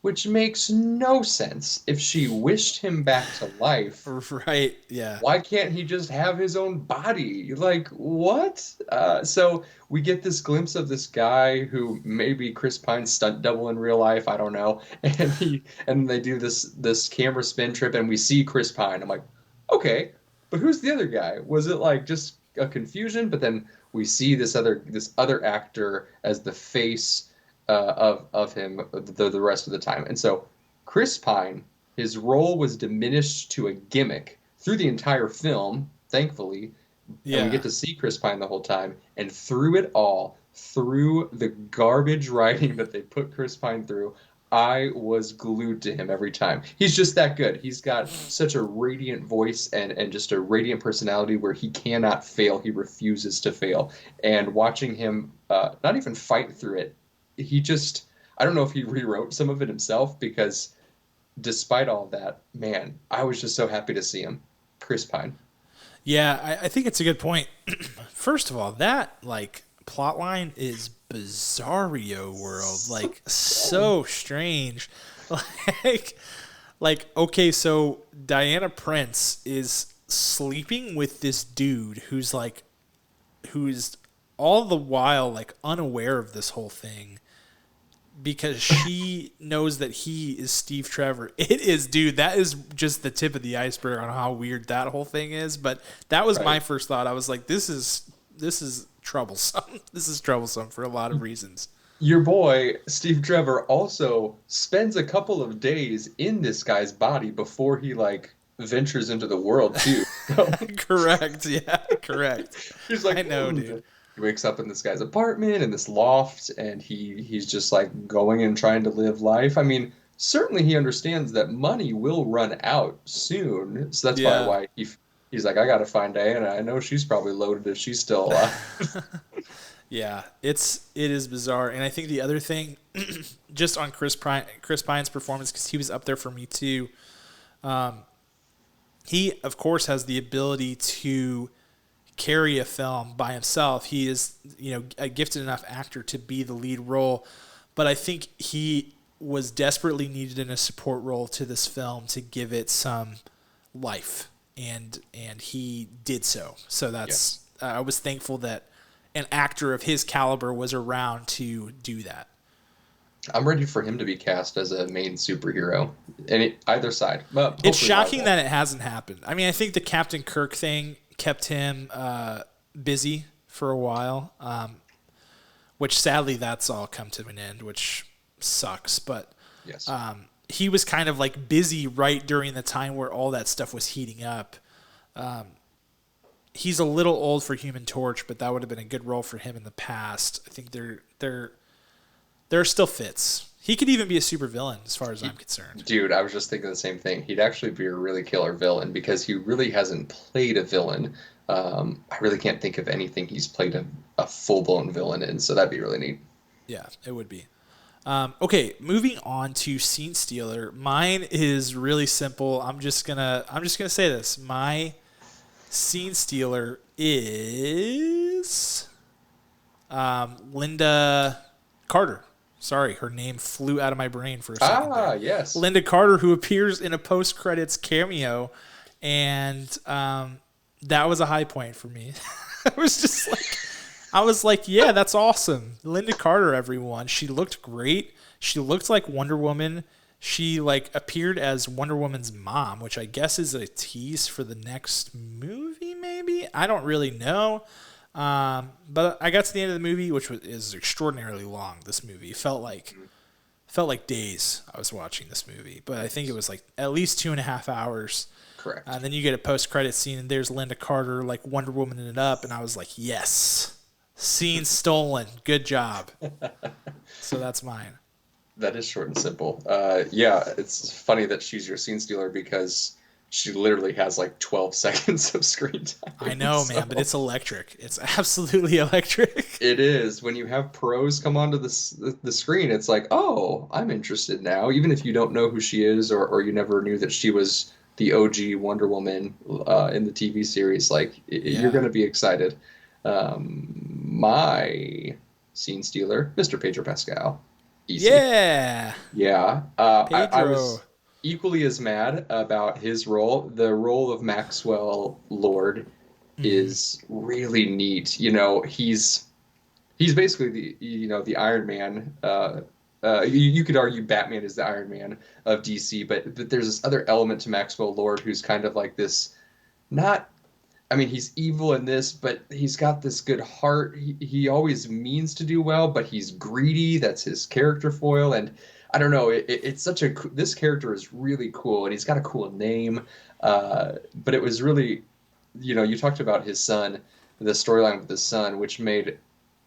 which makes no sense. If she wished him back to life, Right. Yeah. why can't he just have his own body? Like, what? So we get this glimpse of this guy who maybe Chris Pine's stunt double in real life. I don't know. And they do this camera spin trip, and we see Chris Pine. I'm like, okay, but who's the other guy? Was it like just a confusion? But then we see this other actor as the face of him the rest of the time, and so Chris Pine, his role was diminished to a gimmick through the entire film, thankfully, and we Yeah. get to see Chris Pine the whole time. And through it all, through the garbage writing that they put Chris Pine through, I was glued to him every time. He's just that good. He's got such a radiant voice and just a radiant personality where he cannot fail. He refuses to fail. And watching him not even fight through it, he just, I don't know if he rewrote some of it himself because despite all that, man, I was just so happy to see him. Chris Pine. Yeah, I think it's a good point. First of all, that like plot line is bizarrio world, like so strange. Like okay, so Diana Prince is sleeping with this dude who's all the while like unaware of this whole thing because she knows that he is Steve Trevor. It is, dude, that is just the tip of the iceberg on how weird that whole thing is. But that was my first thought. I was like, this is troublesome. This is troublesome for a lot of reasons. Your boy, Steve Trevor, also spends a couple of days in this guy's body before he, like, ventures into the world, too. Correct. Yeah, correct. He's like, I know, dude. He wakes up in this guy's apartment in this loft, and he's just like going and trying to live life. I mean, certainly he understands that money will run out soon, so that's probably why he's like, I gotta find Diana. I know she's probably loaded if she's still alive. Yeah, it is bizarre, and I think the other thing, just on Chris Pine's performance, because he was up there for me too. He of course has the ability to carry a film by himself. He is, a gifted enough actor to be the lead role, but I think he was desperately needed in a support role to this film to give it some life, and he did so. So that's I was thankful that an actor of his caliber was around to do that. I'm ready for him to be cast as a main superhero, either side. It's shocking that it hasn't happened. I mean, I think the Captain Kirk thing kept him busy for a while, which sadly that's all come to an end, which sucks. But yes. He was kind of like busy right during the time where all that stuff was heating up. He's a little old for Human Torch, but that would have been a good role for him in the past. I think there are still fits. He could even be a supervillain as far as I'm concerned. Dude, I was just thinking the same thing. He'd actually be a really killer villain because he really hasn't played a villain. I really can't think of anything he's played a full-blown villain in, so that'd be really neat. Yeah, it would be. Okay, moving on to Scene Stealer. Mine is really simple. I'm just gonna say this. My Scene Stealer is Linda Carter. Sorry, her name flew out of my brain for a second there. Yes. Linda Carter, who appears in a post-credits cameo, and that was a high point for me. I was like, yeah, that's awesome. Linda Carter, everyone. She looked great. She looked like Wonder Woman. She appeared as Wonder Woman's mom, which I guess is a tease for the next movie, maybe? I don't really know. But I got to the end of the movie, which is extraordinarily long. This movie felt like days I was watching this movie, but I think it was like at least 2.5 hours. Correct. And then you get a post-credit scene, and there's Linda Carter like Wonder Woman-ing it up, and I was like, yes, scene stolen, good job. So that's mine. That is short and simple. Yeah, it's funny that she's your scene stealer because she literally has like 12 seconds of screen time. I know, man, but it's electric. It's absolutely electric. It is. When you have pros come onto the screen, it's like, oh, I'm interested now. Even if you don't know who she is or you never knew that she was the OG Wonder Woman in the TV series, you're going to be excited. My scene stealer, Mr. Pedro Pascal. Easy. Yeah. Yeah. Pedro. I was equally as mad about his role. The role of Maxwell Lord is really neat. He's basically the Iron Man. You could argue Batman is the Iron Man of DC, but there's this other element to Maxwell Lord who's kind of like this, he's evil in this, but he's got this good heart. He always means to do well, but he's greedy. That's his character foil. And I don't know, it's this character is really cool, and he's got a cool name. But it was really, you talked about his son, the storyline with his son, which made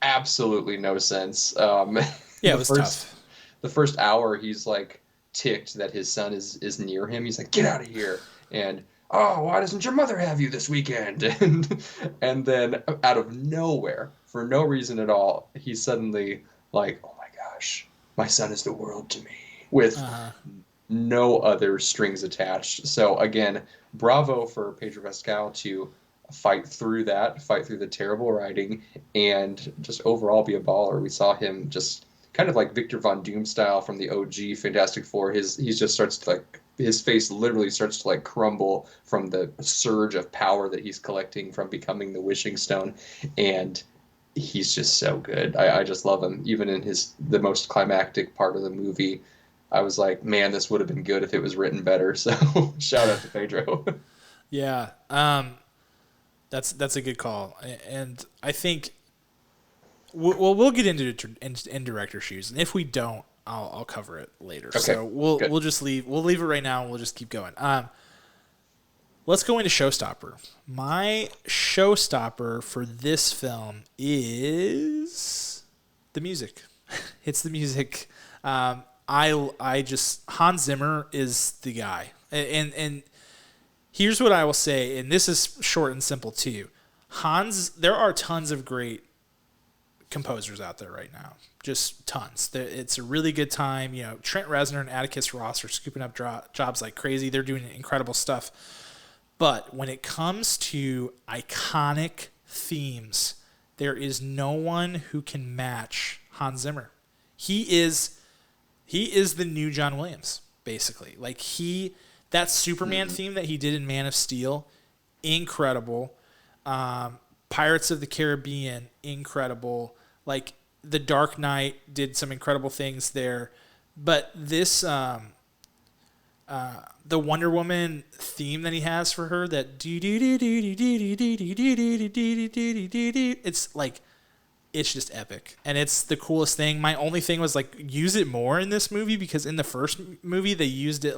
absolutely no sense. Yeah, it was tough. The first hour, he's like ticked that his son is near him. He's like, get out of here. And, oh, why doesn't your mother have you this weekend? And then out of nowhere, for no reason at all, he's suddenly like, oh my gosh, my son is the world to me, with no other strings attached. So again, bravo for Pedro Pascal to fight through the terrible writing, and just overall be a baller. We saw him just kind of like Victor Von Doom style from the OG Fantastic Four. His face literally starts to Mm-hmm. crumble from the surge of power that he's collecting from becoming the Wishing Stone, and he's just so good. I just love him. Even in the most climactic part of the movie, I was like, man, this would have been good if it was written better. So shout out to Pedro. Yeah, that's a good call, and I think we'll get into in director shoes, and if we don't, I'll cover it later. Okay, so we'll leave it right now, and we'll just keep going. Let's go into showstopper. My showstopper for this film is the music. It's the music. I just Hans Zimmer is the guy, and here's what I will say, and this is short and simple too. There are tons of great composers out there right now, just tons. It's a really good time. Trent Reznor and Atticus Ross are scooping up jobs like crazy. They're doing incredible stuff. But when it comes to iconic themes, there is no one who can match Hans Zimmer. He is the new John Williams, basically. That Superman theme that he did in Man of Steel, incredible. Pirates of the Caribbean, incredible. The Dark Knight did some incredible things there. But this, the Wonder Woman theme that he has for her, that it's just epic, and it's the coolest thing. My only thing was use it more in this movie, because in the first movie they used it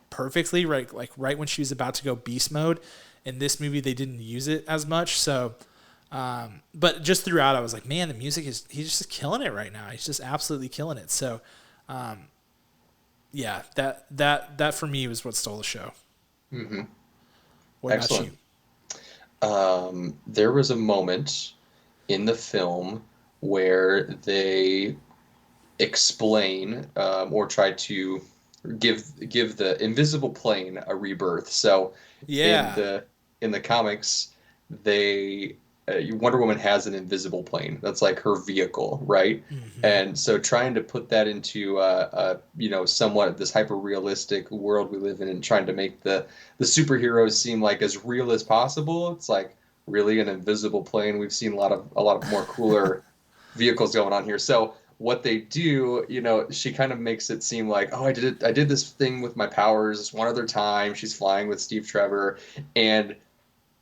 perfectly, right when she was about to go beast mode. In this movie they didn't use it as much. So but just throughout I was like, man, the music he's just killing it right now. He's just absolutely killing it. So yeah, that for me was what stole the show. Mm-hmm. What Excellent. About you? There was a moment in the film where they explain or try to give the invisible plane a rebirth. So in Yeah. the comics, they Wonder Woman has an invisible plane. That's like her vehicle, right? Hmm. And so trying to put that into somewhat this hyper realistic world we live in, and trying to make the superheroes seem like as real as possible. It's like really an invisible plane. We've seen a lot of more cooler vehicles going on here. So what they do, she kind of makes it seem like, oh, I did this thing with my powers one other time. She's flying with Steve Trevor, and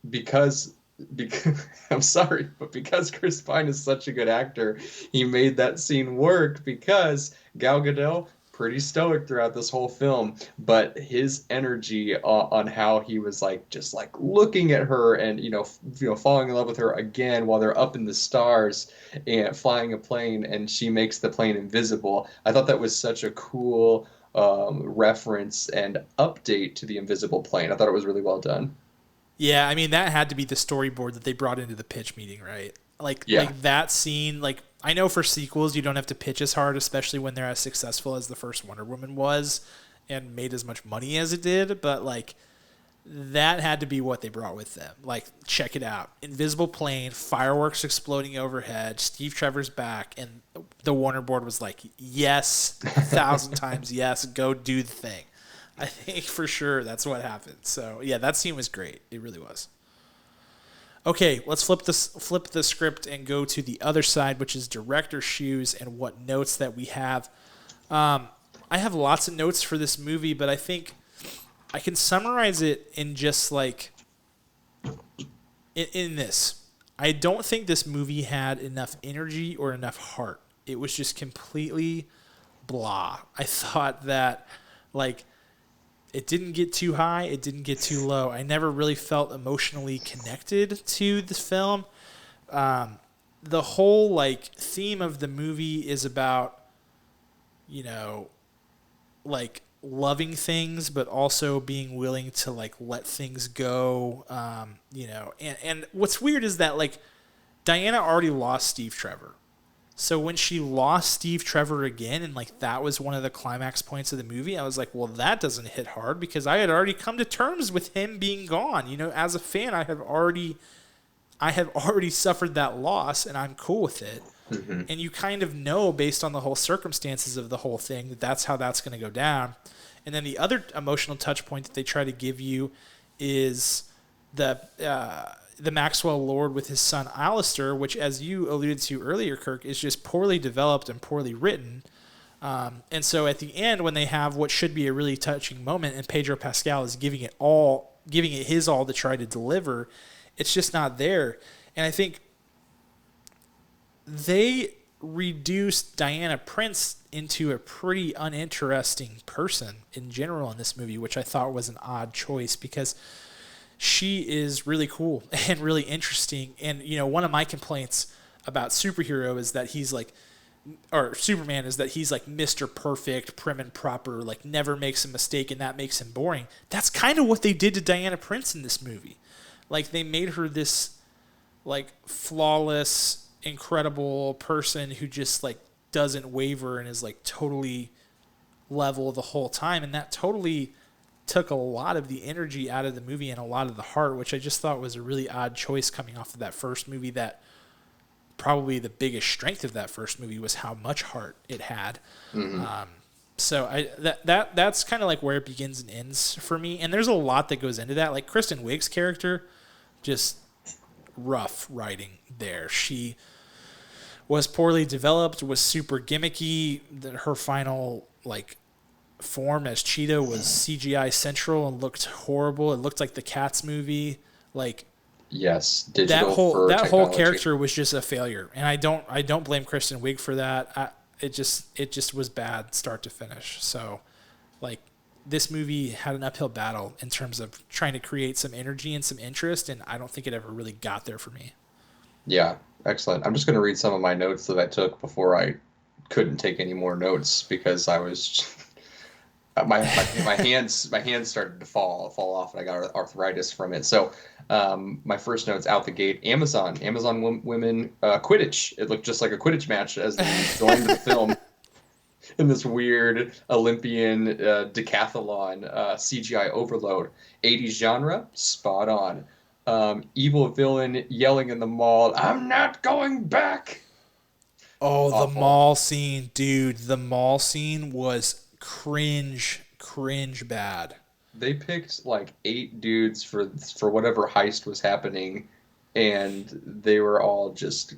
because because I'm sorry, but because Chris Pine is such a good actor, he made that scene work because Gal Gadot pretty stoic throughout this whole film, but his energy on how he was like just like looking at her and falling in love with her again while they're up in the stars and flying a plane and she makes the plane invisible. I thought that was such a cool reference and update to the invisible plane. I thought it was really well done. Yeah, I mean that had to be the storyboard that they brought into the pitch meeting, right? Yeah. Like that scene, like I know for sequels you don't have to pitch as hard, especially when they're as successful as the first Wonder Woman was and made as much money as it did, but like that had to be what they brought with them. Like, check it out. Invisible plane, fireworks exploding overhead, Steve Trevor's back, and the Warner board was like, yes, 1,000 times yes, go do the thing. I think for sure that's what happened. So yeah, that scene was great. It really was. Okay, let's flip the script and go to the other side, which is director's shoes and what notes that we have. I have lots of notes for this movie, but I think I can summarize it in just like in this. I don't think this movie had enough energy or enough heart. It was just completely blah. I thought that like it didn't get too high, it didn't get too low. I never really felt emotionally connected to the film. The whole like theme of the movie is about, you know, like loving things, but also being willing to like let things go. And what's weird is that like Diana already lost Steve Trevor. So when she lost Steve Trevor again, and like that was one of the climax points of the movie, I was like, well, that doesn't hit hard because I had already come to terms with him being gone. You know, as a fan, I have already suffered that loss, and I'm cool with it. Hmm. And you kind of know based on the whole circumstances of the whole thing that that's how that's going to go down. And then the other emotional touch point that they try to give you is the Maxwell Lord with his son Alistair, which, as you alluded to earlier, Kirk, is just poorly developed and poorly written. And so at the end, when they have what should be a really touching moment, and Pedro Pascal is giving it his all to try to deliver, it's just not there. And I think they reduced Diana Prince into a pretty uninteresting person in general in this movie, which I thought was an odd choice because she is really cool and really interesting. And, you know, one of my complaints about superhero is that he's like, or Superman is that he's like Mr. Perfect, prim and proper, like never makes a mistake, and that makes him boring. That's kind of what they did to Diana Prince in this movie. Like they made her this like flawless, incredible person who just like doesn't waver and is like totally level the whole time, and that totally took a lot of the energy out of the movie and a lot of the heart, which I just thought was a really odd choice coming off of that first movie. That probably the biggest strength of that first movie was how much heart it had. Hmm. So that's kind of like where it begins and ends for me. And there's a lot that goes into that. Like Kristen Wiig's character, just rough writing there. She was poorly developed, was super gimmicky. Her final like form as Cheetah was CGI central and looked horrible. It looked like the Cats movie. Like Yes, that digital whole fur that whole technology. character was just a failure, and I don't blame Kristen Wiig for that. It just was bad start to finish. So like this movie had an uphill battle in terms of trying to create some energy and some interest, and I don't think it ever really got there for me. Yeah, excellent. I'm just going to read some of my notes that I took before I couldn't take any more notes because I was my hands started to fall off and I got arthritis from it. So my first notes out the gate: Amazon women Quidditch. It looked just like a Quidditch match as they joined the film. in this weird Olympian decathlon CGI overload. 80s genre, spot on. Evil villain yelling in the mall, "I'm not going back." Oh, the Awful. mall scene, dude. The mall scene was cringe bad. They picked like 8 dudes for whatever heist was happening, and they were all just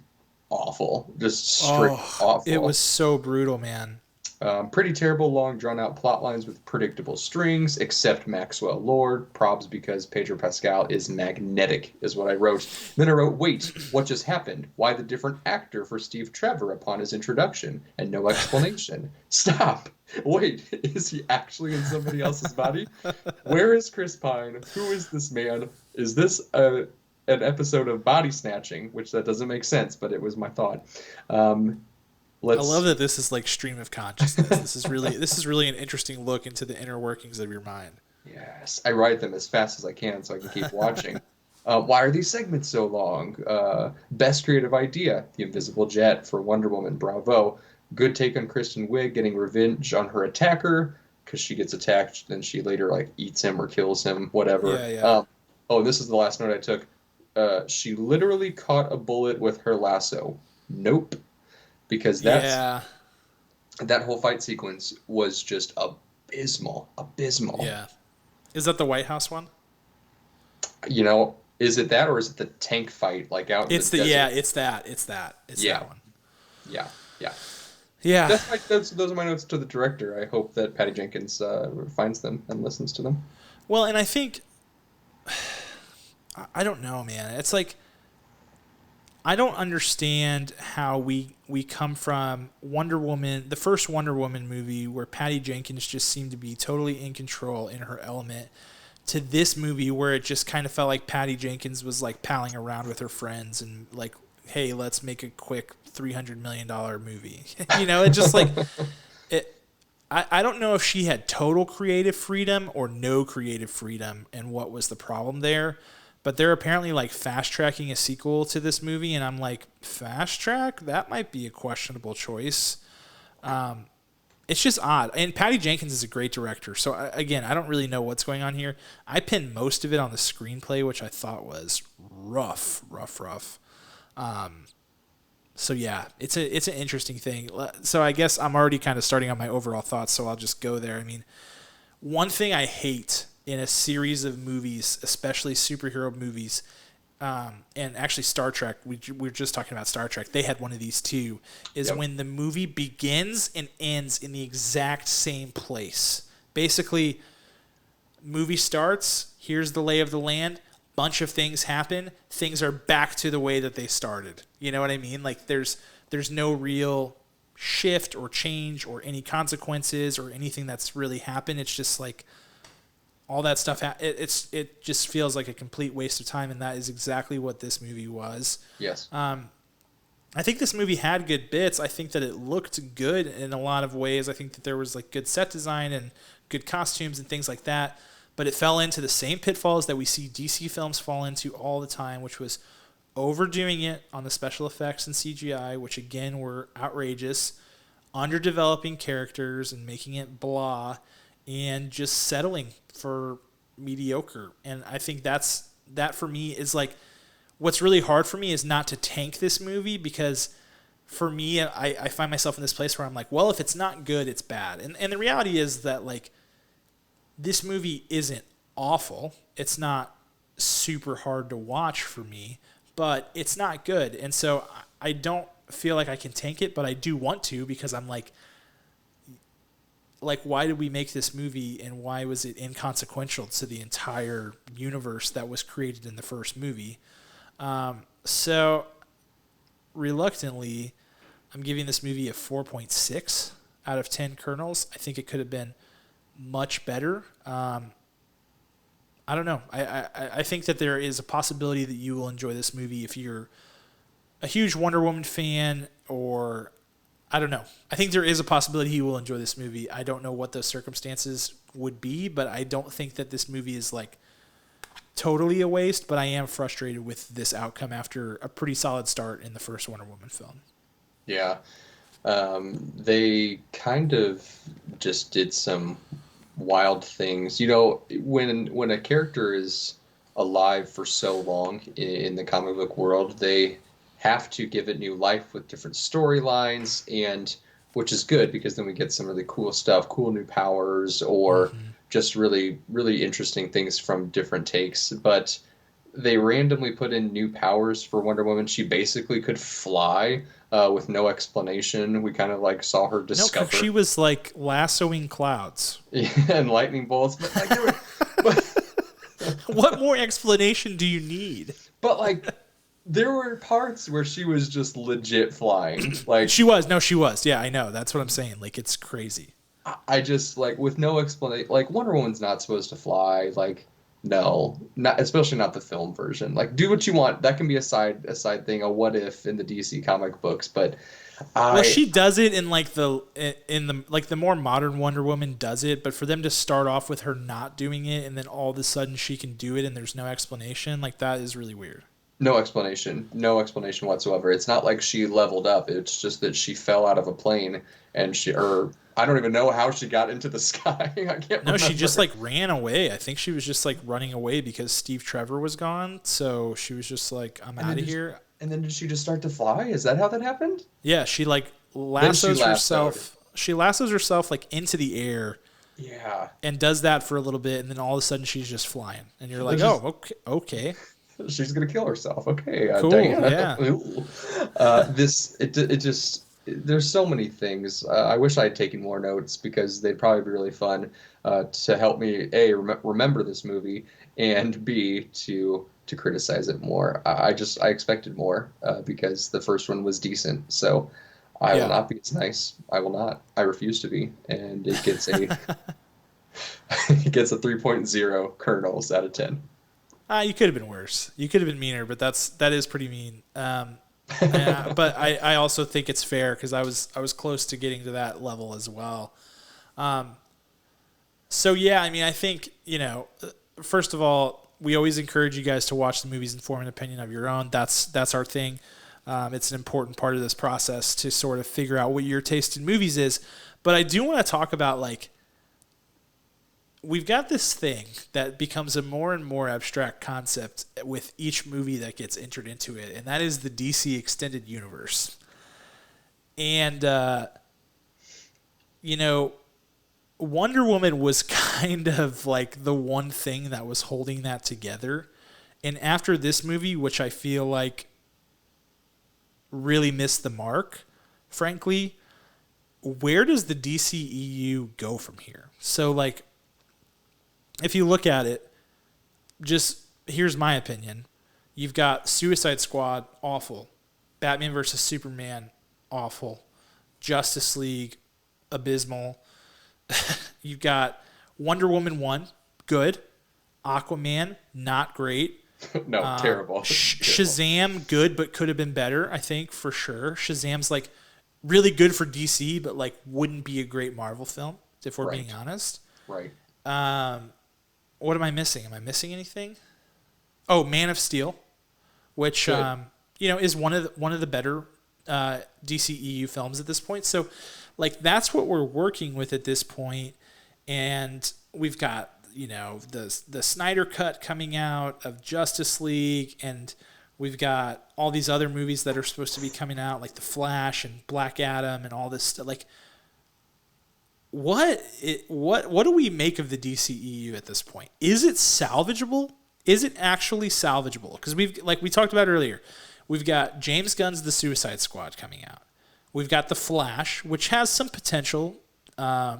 awful, just straight Oh, it was awful. so brutal, man. Pretty terrible, long, drawn-out plot lines with predictable strings, except Maxwell Lord. Probs because Pedro Pascal is magnetic, is what I wrote. Then I wrote, wait, what just happened? Why the different actor for Steve Trevor upon his introduction? And no explanation. Stop! Wait, is he actually in somebody else's body? Where is Chris Pine? Who is this man? Is this an episode of Body Snatching? Which that doesn't make sense, but it was my thought. Um, I love let's that this is like stream of consciousness. This is really an interesting look into the inner workings of your mind. Yes, I write them as fast as I can so I can keep watching. Why are these segments so long? Best creative idea: The Invisible Jet for Wonder Woman. Bravo. Good take on Kristen Wiig getting revenge on her attacker because she gets attacked, then she later like eats him or kills him, whatever. Yeah, yeah. Oh, this is the last note I took. She literally caught a bullet with her lasso. Nope, because Yeah. that whole fight sequence was just abysmal, abysmal. Yeah. Is that the White House one? Is it that or is it the tank fight like out in the It's the desert? yeah, it's that. It's that. It's Yeah, that one. yeah, yeah. Yeah. Those are my notes to the director. I hope that Patty Jenkins finds them and listens to them. Well, and I think I don't know, man. It's like I don't understand how we come from Wonder Woman, the first Wonder Woman movie where Patty Jenkins just seemed to be totally in control in her element, to this movie where it just kind of felt like Patty Jenkins was like palling around with her friends and like, hey, let's make a quick $300 million movie. It just like it. I don't know if she had total creative freedom or no creative freedom and what was the problem there. But they're apparently like fast tracking a sequel to this movie, and I'm like, fast track? That might be a questionable choice. It's just odd. And Patty Jenkins is a great director. So again, I don't really know what's going on here. I pinned most of it on the screenplay, which I thought was rough. So yeah, it's an interesting thing. So I guess I'm already kind of starting on my overall thoughts, so I'll just go there. I mean, one thing I hate in a series of movies, especially superhero movies, and actually Star Trek, we were just talking about Star Trek, they had one of these too, is Yep. when the movie begins and ends in the exact same place. Basically, movie starts, here's the lay of the land, bunch of things happen, things are back to the way that they started. You know what I mean? Like there's no real shift or change or any consequences or anything that's really happened. It's just like all that stuff. It just feels like a complete waste of time, and that is exactly what this movie was. Yes. I think this movie had good bits. I think that it looked good in a lot of ways. I think that there was like good set design and good costumes and things like that. But it fell into the same pitfalls that we see DC films fall into all the time, which was overdoing it on the special effects and CGI, which again were outrageous, underdeveloping characters and making it blah, and just settling for mediocre. And I think that for me is like what's really hard for me is not to tank this movie, because for me I find myself in this place where I'm like, well, if it's not good, it's bad. And the reality is that like this movie isn't awful. It's not super hard to watch for me, but it's not good. And so I don't feel like I can tank it, but I do want to, because I'm like, why did we make this movie, and why was it inconsequential to the entire universe that was created in the first movie? So reluctantly, I'm giving this movie a 4.6 out of 10 kernels. I think it could have been much better. I don't know. I think that there is a possibility that you will enjoy this movie if you're a huge Wonder Woman fan, or I don't know. I think there is a possibility you will enjoy this movie. I don't know what those circumstances would be, but I don't think that this movie is like totally a waste, but I am frustrated with this outcome after a pretty solid start in the first Wonder Woman film. Yeah. They kind of just did some wild things. You know, when a character is alive for so long in the comic book world, they have to give it new life with different storylines, and which is good because then we get some really cool stuff, cool new powers, or Mm-hmm. just really, really interesting things from different takes. But they randomly put in new powers for Wonder Woman. She basically could fly with no explanation. We kind of like saw her No, Kirk, she discover was like lassoing clouds. and lightning bolts, but like but What more explanation do you need? but like there were parts where she was just legit flying. Like She was. No, she was. Yeah, I know. That's what I'm saying. Like, it's crazy. I just like with no explanation. Like Wonder Woman's not supposed to fly. Like no, not especially not the film version. Like do what you want. That can be a side thing, a what if in the DC comic books. But Well, I she does it in like the more modern Wonder Woman does it, but for them to start off with her not doing it and then all of a sudden she can do it and there's no explanation, like that is really weird. no explanation whatsoever. It's not like she leveled up. It's just that she fell out of a plane and or I don't even know how she got into the sky. I can't No, she just remember. like ran away. I think she was just like running away because Steve Trevor was gone. So she was just like, I'm And out then of did, here. and then did she just start to fly? Is that how that happened? Yeah, she like Then she lassos lassoed. herself. She lassos herself like into the air Yeah. and does that for a little bit, and then all of a sudden she's just flying, and you're like, There's oh, just okay, okay, she's gonna kill herself. Okay, cool, Diana. yeah, Ooh. It just there's so many things. I wish I had taken more notes because they'd probably be really fun to help me remember this movie and b to criticize it more. I expected more because the first one was decent. So I will yeah. not be as nice. I will not. I refuse to be, and it gets a it gets a 3.0 kernels out of 10. You could have been worse. You could have been meaner, but that is pretty mean. But I also think it's fair because I was close to getting to that level as well. So yeah, I mean, I think first of all, we always encourage you guys to watch the movies and form an opinion of your own. That's our thing. It's an important part of this process to sort of figure out what your taste in movies is. But I do want to talk about like we've got this thing that becomes a more and more abstract concept with each movie that gets entered into it, and that is the DC Extended Universe. And, Wonder Woman was kind of like the one thing that was holding that together. And after this movie, which I feel like really missed the mark, frankly, where does the DCEU go from here? So, like, if you look at it, just here's my opinion. You've got Suicide Squad, awful. Batman versus Superman, awful. Justice League, abysmal. You've got Wonder Woman 1, good. Aquaman, not great. No, terrible. Terrible. Shazam, good, but could have been better, I think, for sure. Shazam's like really good for DC, but like wouldn't be a great Marvel film, if we're being honest. Right. What am I missing? Am I missing anything? Oh, Man of Steel, which is one of the better DCEU films at this point. So, like that's what we're working with at this point, and we've got the Snyder cut coming out of Justice League, and we've got all these other movies that are supposed to be coming out, like The Flash and Black Adam and all this stuff. Like, what do we make of the DCEU at this point? Is it salvageable? Is it actually salvageable? Because we talked about earlier, we've got James Gunn's The Suicide Squad coming out. We've got The Flash, which has some potential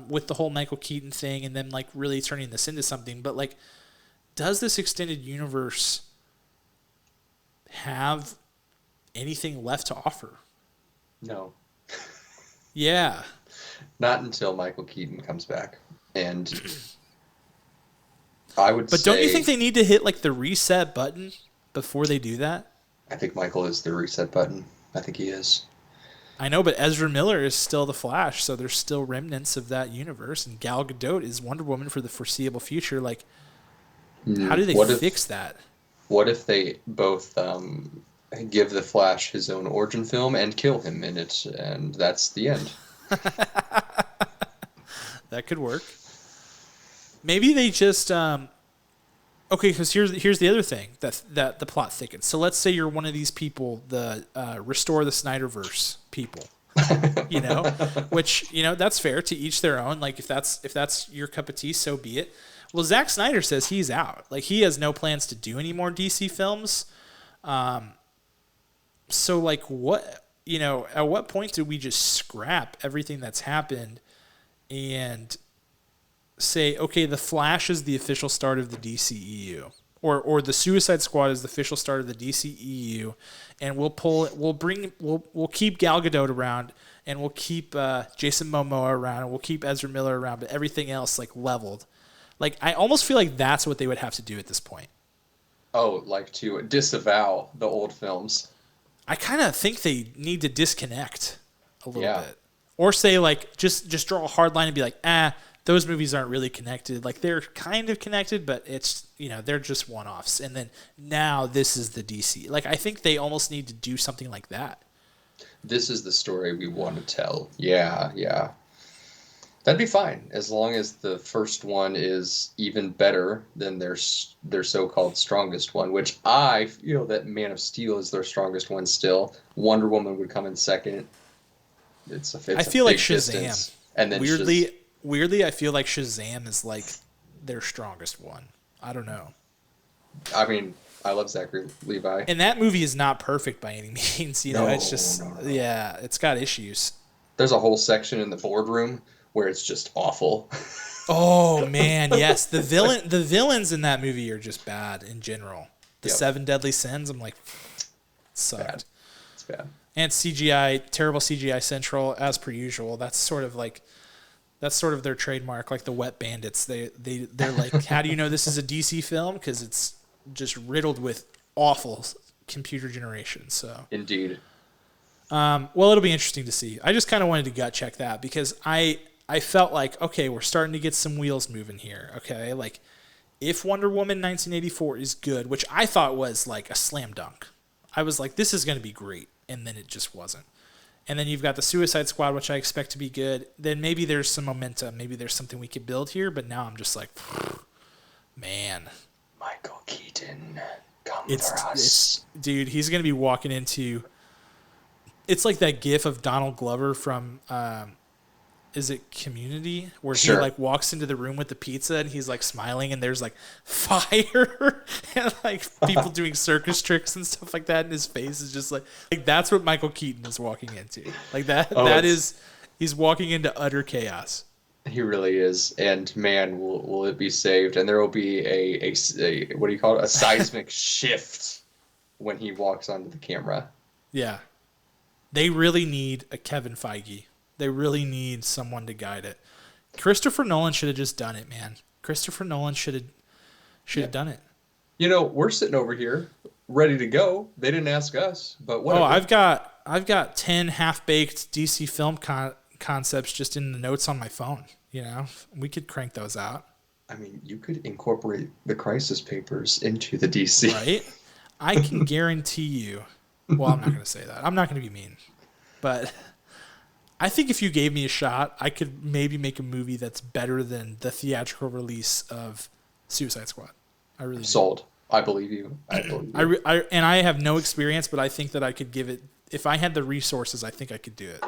with the whole Michael Keaton thing, and then like really turning this into something. But like, does this extended universe have anything left to offer? No. Yeah. Not until Michael Keaton comes back. And I would But say... don't you think they need to hit like the reset button before they do that? I think Michael is the reset button. I think he is. I know, but Ezra Miller is still the Flash, so there's still remnants of that universe, and Gal Gadot is Wonder Woman for the foreseeable future. Like, how do they fix that? What if they both Give the Flash his own origin film and kill him in it, and that's the end. That could work. Maybe they just okay, because here's the other thing that the plot thickens. So let's say you're one of these people, the restore the Snyderverse people, which that's fair, to each their own. Like if that's your cup of tea, so be it. Well, Zack Snyder says he's out. Like he has no plans to do any more DC films. So like what at what point do we just scrap everything that's happened and say, okay, the Flash is the official start of the DCEU, or the Suicide Squad is the official start of the DCEU, and we'll keep Gal Gadot around, and we'll keep Jason Momoa around, and we'll keep Ezra Miller around, but everything else like leveled. Like I almost feel like that's what they would have to do at this point. Oh, like to disavow the old films. I kind of think they need to disconnect a little bit, or say like just draw a hard line and be like, those movies aren't really connected. Like they're kind of connected, but it's they're just one-offs. And then now this is the DC. Like I think they almost need to do something like that. This is the story we want to tell. Yeah. That'd be fine as long as the first one is even better than their so-called strongest one, which I feel that Man of Steel is their strongest one still. Wonder Woman would come in second. I feel like Shazam. Distance. And then weirdly, I feel like Shazam is like their strongest one. I don't know. I mean, I love Zachary Levi. And that movie is not perfect by any means. It's just, yeah, it's got issues. There's a whole section in the boardroom where it's just awful. Oh man, yes. The villains in that movie are just bad in general. The 7 Deadly Sins, I'm like, sucked. It's bad. And CGI, terrible CGI Central, as per usual. That's sort of their trademark, like the Wet Bandits. They're like, how do you know this is a DC film? Because it's just riddled with awful computer generation. So indeed. Well, it'll be interesting to see. I just kind of wanted to gut check that because I felt like, okay, we're starting to get some wheels moving here. Okay, like if Wonder Woman 1984 is good, which I thought was like a slam dunk, I was like, this is going to be great, and then it just wasn't. And then you've got the Suicide Squad, which I expect to be good. Then maybe there's some momentum. Maybe there's something we could build here. But now I'm just like, man. Michael Keaton, come for us. Dude, he's going to be walking into... It's like that gif of Donald Glover from... is it Community? Where he like walks into the room with the pizza and he's like smiling and there's like fire and like people doing circus tricks and stuff like that, and his face is just like that's what Michael Keaton is walking into. Like that he's walking into utter chaos. He really is, and man, will it be saved? And there will be a what do you call it? A seismic shift when he walks onto the camera. Yeah, they really need a Kevin Feige. They really need someone to guide it. Christopher Nolan should have just done it, man. Christopher Nolan should have done it. We're sitting over here ready to go. They didn't ask us, but whatever. Oh, I've got 10 half-baked DC film concepts just in the notes on my phone. We could crank those out. I mean, you could incorporate the Crisis Papers into the DC. Right? I can guarantee you. Well, I'm not going to say that. I'm not going to be mean. But I think if you gave me a shot, I could maybe make a movie that's better than the theatrical release of Suicide Squad. I really sold. Do. I believe you. And I have no experience, but I think that I could give it. If I had the resources, I think I could do it.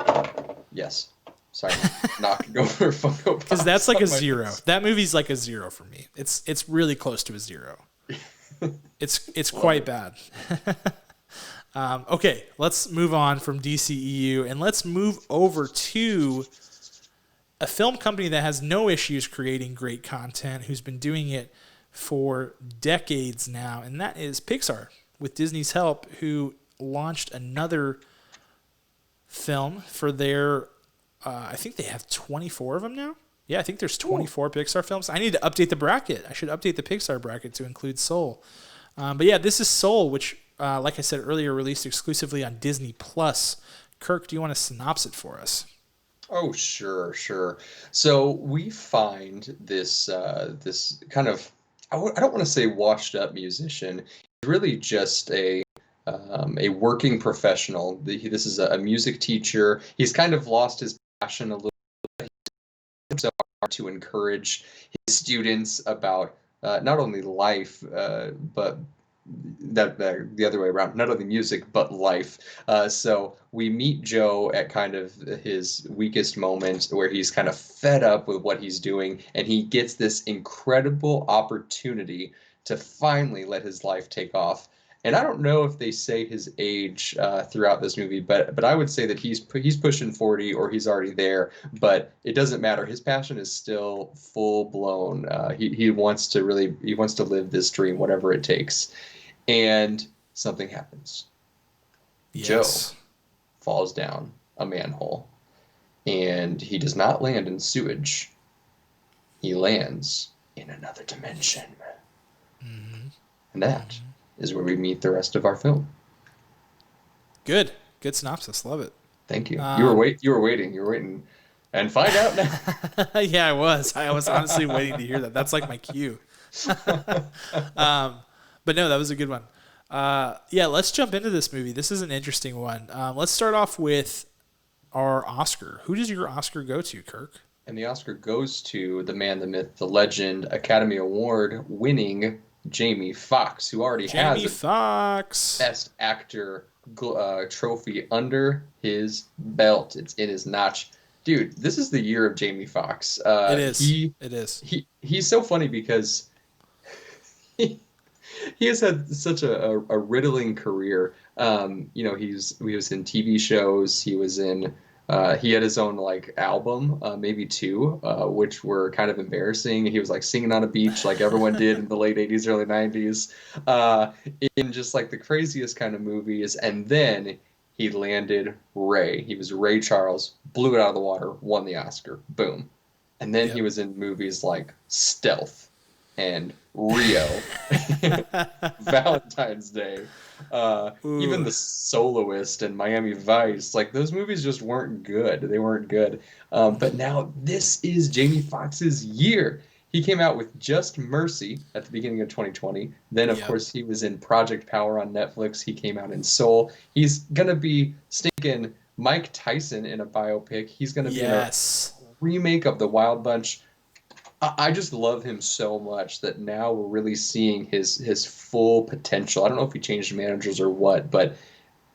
Yes. Sorry, knocking over Funko Pops. Because that's like a 0. That movie's like a 0 for me. It's really close to a 0. It's quite bad. Okay, let's move on from DCEU and let's move over to a film company that has no issues creating great content, who's been doing it for decades now, and that is Pixar, with Disney's help, who launched another film for their, I think they have 24 of them now. Yeah, I think there's 24 Pixar films. I need to update the bracket. I should update the Pixar bracket to include Soul. But yeah, this is Soul, which, like I said earlier, released exclusively on Disney+. Kirk, do you want to synopsis it for us? Oh, sure. So we find this this kind of, I don't want to say washed up musician. He's really just a a working professional. This is a music teacher. He's kind of lost his passion a little bit. So hard to encourage his students about not only life, but the other way around, not only music but life. So we meet Joe at kind of his weakest moment, where he's kind of fed up with what he's doing, and he gets this incredible opportunity to finally let his life take off. And I don't know if they say his age throughout this movie, but I would say that he's pushing 40, or he's already there. But it doesn't matter. His passion is still full blown. He wants to live this dream, whatever it takes. And something happens. Yes. Joe falls down a manhole, and he does not land in sewage. He lands in another dimension. Mm-hmm. And that is where we meet the rest of our film. Good synopsis. Love it. Thank you. You were waiting, and find out now. Yeah, I was honestly waiting to hear that. That's like my cue. But no, that was a good one. Yeah, let's jump into this movie. This is an interesting one. Let's start off with our Oscar. Who does your Oscar go to, Kirk? And the Oscar goes to the man, the myth, the legend, Academy Award winning Jamie Foxx, who already has a Best Actor trophy under his belt. It's in his notch. Dude, this is the year of Jamie Foxx. It is. He's so funny because he has had such a riddling career. He was in TV shows. He had his own album, maybe two, which were kind of embarrassing. He was singing on a beach like everyone did in the late 80s, early 90s, in just the craziest kind of movies. And then he landed Ray. He was Ray Charles, blew it out of the water, won the Oscar. Boom. And then he was in movies like Stealth and Rio, Valentine's Day, even The Soloist and Miami Vice. Those movies just weren't good. They weren't good. But now this is Jamie Foxx's year. He came out with Just Mercy at the beginning of 2020. Then, of course, he was in Project Power on Netflix. He came out in Soul. He's going to be stinking Mike Tyson in a biopic. He's going to be in a remake of The Wild Bunch. I just love him so much that now we're really seeing his full potential. I don't know if he changed managers or what, but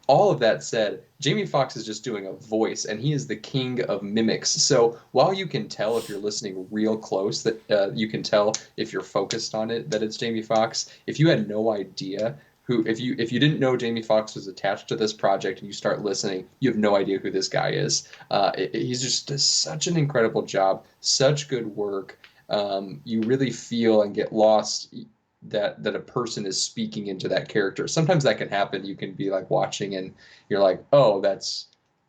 all of that said, Jamie Foxx is just doing a voice, and he is the king of mimics. So while you can tell if you're listening real close that you can tell if you're focused on it that it's Jamie Foxx, if you had no idea if you didn't know Jamie Foxx was attached to this project and you start listening, you have no idea who this guy is. He's just does such an incredible job, such good work. You really feel and get lost that a person is speaking into that character. Sometimes that can happen. You can be watching and you're like, oh, that's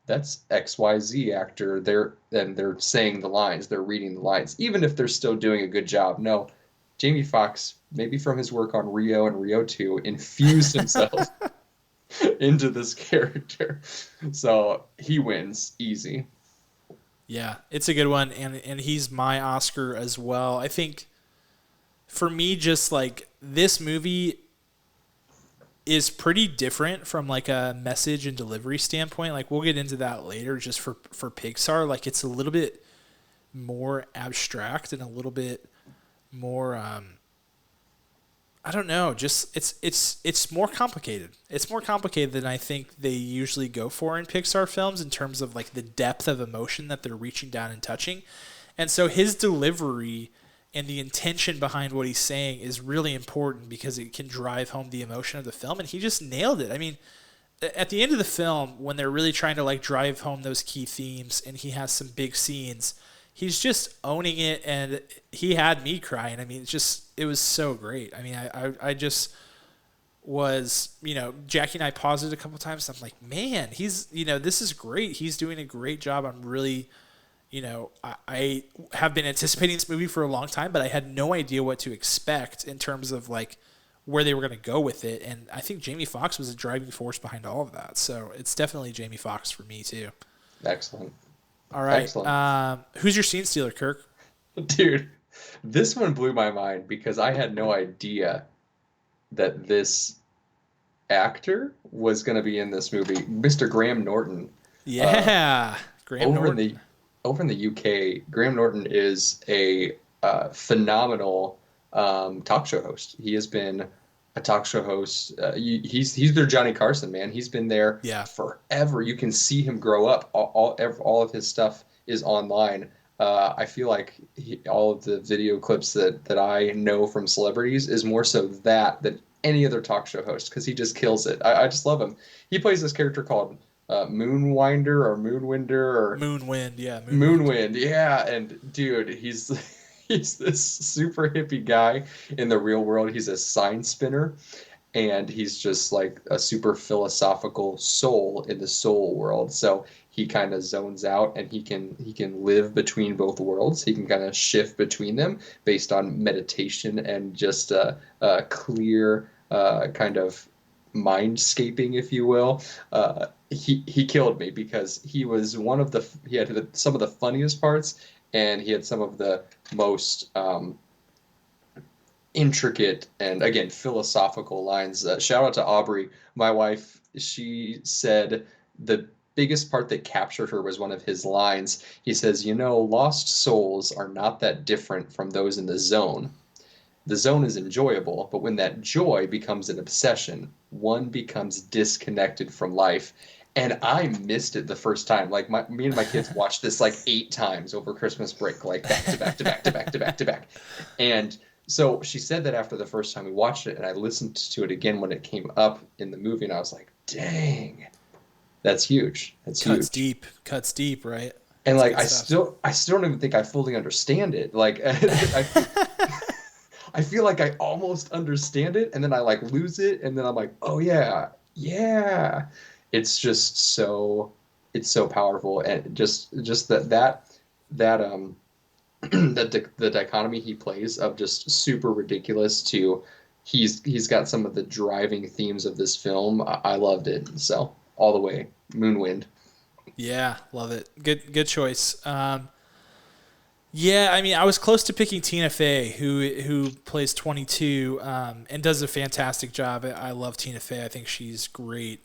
XYZ actor. They're saying the lines, they're reading the lines, even if they're still doing a good job. No, Jamie Foxx, maybe from his work on Rio and Rio 2, infused himself into this character. So he wins easy. Yeah, it's a good one, and he's my Oscar as well. I think for me, just this movie is pretty different from a message and delivery standpoint. We'll get into that later. Just for Pixar, it's a little bit more abstract and a little bit more. I don't know. Just it's more complicated. It's more complicated than I think they usually go for in Pixar films in terms of the depth of emotion that they're reaching down and touching. And so his delivery and the intention behind what he's saying is really important because it can drive home the emotion of the film. And he just nailed it. I mean, at the end of the film, when they're really trying to drive home those key themes and he has some big scenes, he's just owning it, and he had me crying. I mean, it was so great. I mean, I just was, Jackie and I paused it a couple times. I'm like, man, he's, this is great. He's doing a great job. I'm really, I have been anticipating this movie for a long time, but I had no idea what to expect in terms of where they were going to go with it. And I think Jamie Foxx was a driving force behind all of that. So it's definitely Jamie Foxx for me too. Excellent. All right. Excellent. Who's your scene stealer, Kirk? Dude, this one blew my mind because I had no idea that this actor was going to be in this movie, Mr. Graham Norton. Yeah, Graham Over in Norton. the UK, Graham Norton is a phenomenal talk show host. He has been a talk show host. He's their Johnny Carson, man. He's been there Yeah. forever. You can see him grow up. All of his stuff is online. I feel like all of the video clips that I know from celebrities is more so that than any other talk show host because he just kills it. I just love him. He plays this character called Moonwinder or Moonwinder or Moonwind, yeah, Moonwind. Moonwind. Yeah, and dude, he's he's this super hippie guy in the real world. He's a sign spinner, and he's just like a super philosophical soul in the soul world. So he kind of zones out, and he can live between both worlds. He can kind of shift between them based on meditation and just a clear kind of mindscaping, if you will. He killed me because he was one of the he had some of the funniest parts, and he had some of the most intricate and again philosophical lines. Shout out to Aubrey, my wife. She said the biggest part that captured her was one of his lines. He says, "You know, lost souls are not that different from those in the zone. The zone is enjoyable, but when that joy becomes an obsession, one becomes disconnected from life." And I missed it the first time. Like me and my kids watched this like 8 times over Christmas break, like back to back to back to back to back to back. And so she said that after the first time we watched it, and I listened to it again when it came up in the movie, and I was like, dang, that's huge. That's huge. Cuts deep, right? And That's like good stuff. I still don't even think I fully understand it. Like I feel like I almost understand it, and then I like lose it, and then I'm like, oh yeah, yeah. It's just it's so powerful, and just that the dichotomy he plays of just super ridiculous to he's got some of the driving themes of this film. I loved it, so all the way, Moonwind. Yeah, love it. Good choice. Yeah, I mean, I was close to picking Tina Fey, who plays 22, and does a fantastic job. I love Tina Fey. I think she's great.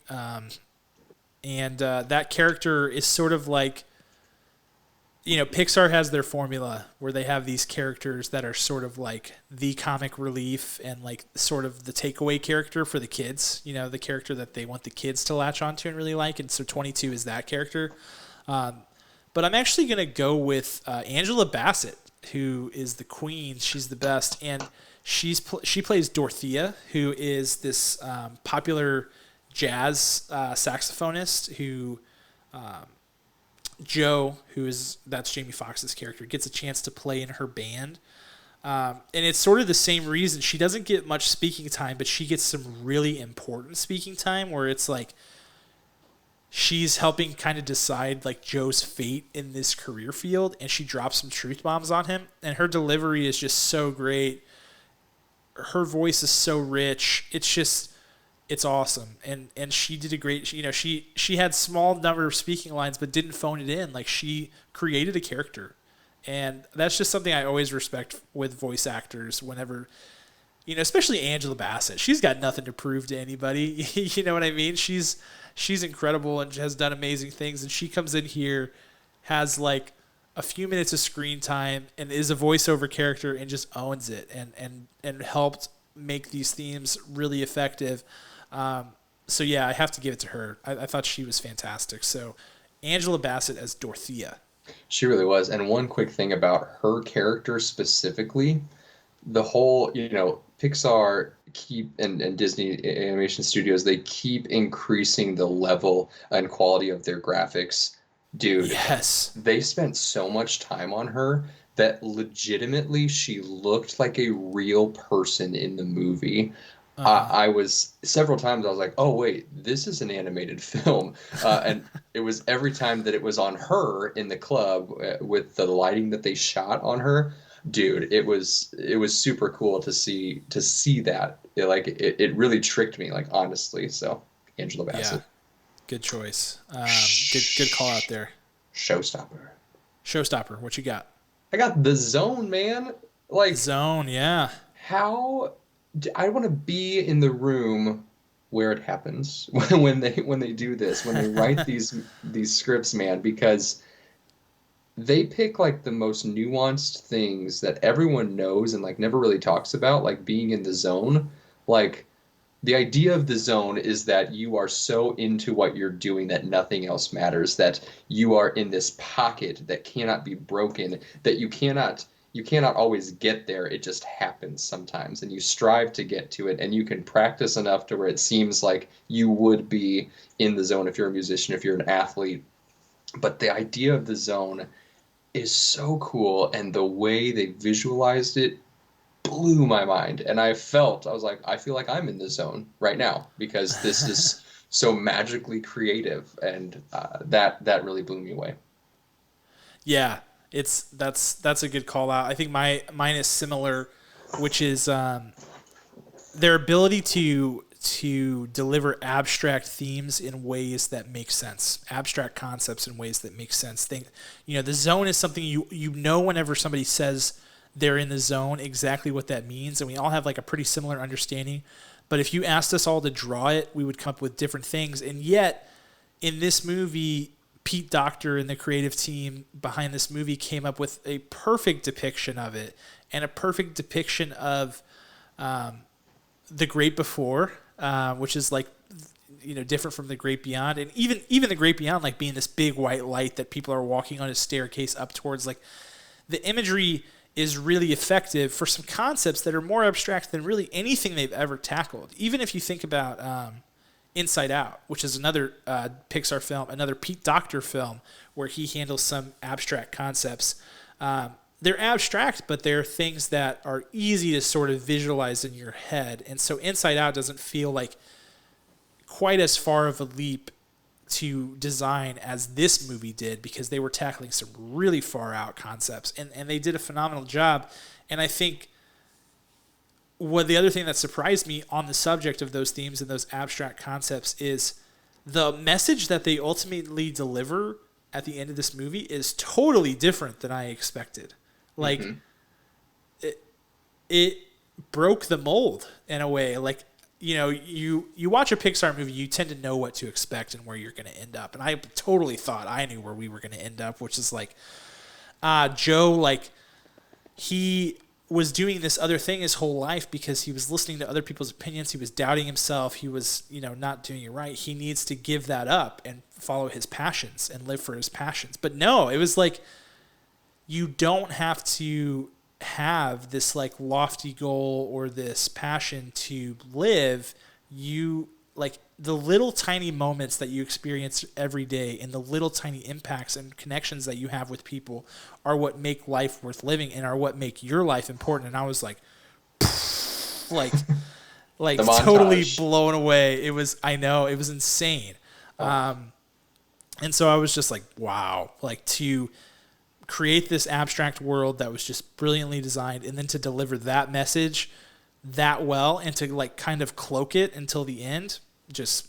And that character is sort of like, Pixar has their formula where they have these characters that are sort of like the comic relief and like sort of the takeaway character for the kids, the character that they want the kids to latch onto and really like. And so 22 is that character. But I'm actually going to go with Angela Bassett, who is the queen. She's the best. And she plays Dorothea, who is this popular jazz saxophonist who Joe, that's Jamie Foxx's character, gets a chance to play in her band. And it's sort of the same reason. She doesn't get much speaking time, but she gets some really important speaking time where it's like she's helping kind of decide like Joe's fate in this career field, and she drops some truth bombs on him, and her delivery is just so great. Her voice is so rich. It's awesome. And she did a great, she had small number of speaking lines, but didn't phone it in. Like she created a character. And that's just something I always respect with voice actors whenever, especially Angela Bassett. She's got nothing to prove to anybody. You know what I mean? She's incredible and has done amazing things. And she comes in here, has like a few minutes of screen time, and is a voiceover character and just owns it and helped make these themes really effective. So yeah, I have to give it to her. I thought she was fantastic. So Angela Bassett as Dorothea. She really was. And one quick thing about her character specifically, the whole, Pixar and Disney Animation Studios, they keep increasing the level and quality of their graphics. Dude, yes, they spent so much time on her that legitimately she looked like a real person in the movie. I was several times I was like, oh wait, this is an animated film, and it was every time that it was on her in the club with the lighting that they shot on her, dude. It was super cool to see that. It really tricked me, like honestly. So Angela Bassett, yeah, good choice. Good call out there. Showstopper. What you got? I got The Zone, man. Like Zone, yeah. how I want to be in the room where it happens when they do this, when they write these scripts, man, because they pick like the most nuanced things that everyone knows and like never really talks about, like being in the zone. Like the idea of the zone is that you are so into what you're doing that nothing else matters, that you are in this pocket that cannot be broken, that you cannot always get there. It just happens sometimes, and you strive to get to it, and you can practice enough to where it seems like you would be in the zone if you're a musician, if you're an athlete. But the idea of the zone is so cool, and the way they visualized it blew my mind. And I was like, I feel like I'm in the zone right now because this is so magically creative, and that really blew me away. Yeah, that's a good call out. I think mine is similar, which is their ability to deliver abstract themes in ways that make sense, abstract concepts in ways that make sense. The zone is something you know whenever somebody says they're in the zone exactly what that means, and we all have like a pretty similar understanding. But if you asked us all to draw it, we would come up with different things. And yet, in this movie, Pete Docter and the creative team behind this movie came up with a perfect depiction of it, and a perfect depiction of the great before, which is like different from the great beyond, and even the great beyond, like being this big white light that people are walking on a staircase up towards. Like the imagery is really effective for some concepts that are more abstract than really anything they've ever tackled. Even if you think about Inside Out, which is another Pixar film, another Pete Docter film, where he handles some abstract concepts. They're abstract, but they're things that are easy to sort of visualize in your head. And so Inside Out doesn't feel like quite as far of a leap to design as this movie did, because they were tackling some really far out concepts, and they did a phenomenal job. And I think the other thing that surprised me on the subject of those themes and those abstract concepts is the message that they ultimately deliver at the end of this movie is totally different than I expected. Like Mm-hmm. it broke the mold in a way. Like, you watch a Pixar movie, you tend to know what to expect and where you're going to end up. And I totally thought I knew where we were going to end up, which is like Joe, like he was doing this other thing his whole life because he was listening to other people's opinions. He was doubting himself. He was, not doing it right. He needs to give that up and follow his passions and live for his passions. But no, it was like, you don't have to have this like lofty goal or this passion to live. You like the little tiny moments that you experience every day and the little tiny impacts and connections that you have with people are what make life worth living and are what make your life important. And I was like, like, like totally blown away. I know it was insane. And so I was just like, wow, like to create this abstract world that was just brilliantly designed, and then to deliver that message that well and to like kind of cloak it until the end, just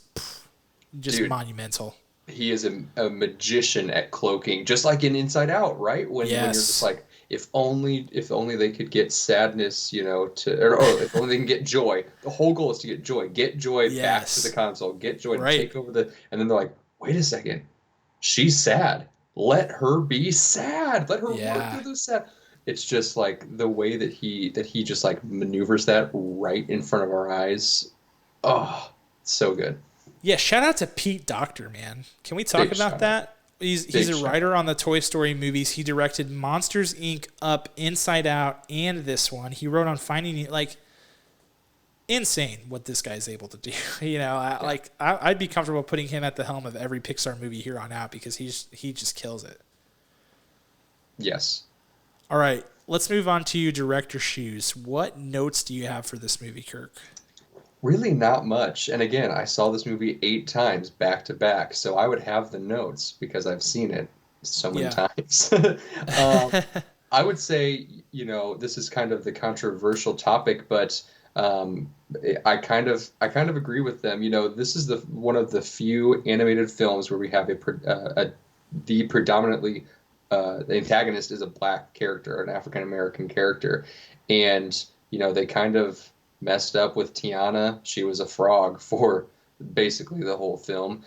Dude, monumental. He is a magician at cloaking, just like in Inside Out, right? When you're just like, if only they could get sadness, or if only they can get joy. The whole goal is to get joy. Get joy back to the console. Get joy to take over and then they're like, wait a second, she's sad. Let her be sad. Let her work through the sad. It's just like the way that he just like maneuvers that right in front of our eyes. Oh, so good. Yeah, shout out to Pete Docter, man. Can we talk about that? He's a writer on the Toy Story movies. He directed Monsters, Inc., Up, Inside Out, and this one. He wrote on Finding, like, insane what this guy's able to do. I'd be comfortable putting him at the helm of every Pixar movie here on out because he just kills it. Yes. All right, let's move on to director's shoes. What notes do you have for this movie, Kirk? Really not much. And again, I saw this movie 8 times back to back, so I would have the notes because I've seen it so many times. I would say, this is kind of the controversial topic, but I kind of agree with them. This is one of the few animated films where we have the predominantly the antagonist is a black character, an African American character, and they kind of messed up with Tiana. She was a frog for basically the whole film.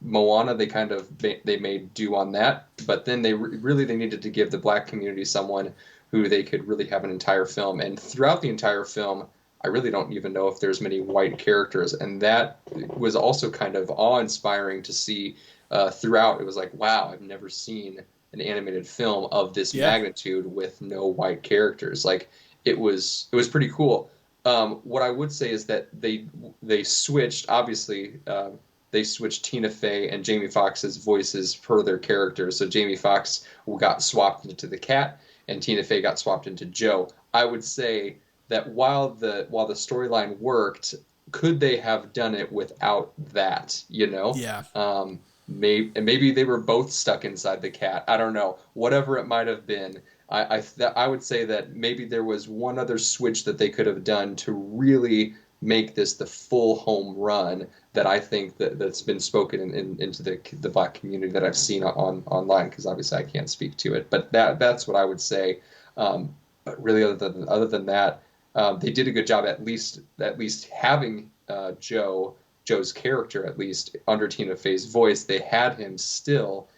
Moana, they kind of they made do on that, but then really they needed to give the black community someone who they could really have an entire film. And throughout the entire film, I really don't even know if there's many white characters, and that was also kind of awe-inspiring to see throughout. It was like, wow, I've never seen an animated film of this Yeah. magnitude with no white characters. Like it was pretty cool. What I would say is that they switched, obviously. They switched Tina Fey and Jamie Foxx's voices per their characters. So Jamie Foxx got swapped into the cat, and Tina Fey got swapped into Joe. I would say that while the storyline worked, could they have done it without that? Yeah. Maybe they were both stuck inside the cat. I don't know. Whatever it might have been, I would say that maybe there was one other switch that they could have done to really make this the full home run that I think that's been spoken into the black community that I've seen online, because obviously I can't speak to it, but that's what I would say. But really, other than that, they did a good job at least having Joe's character, at least under Tina Fey's voice. They had him still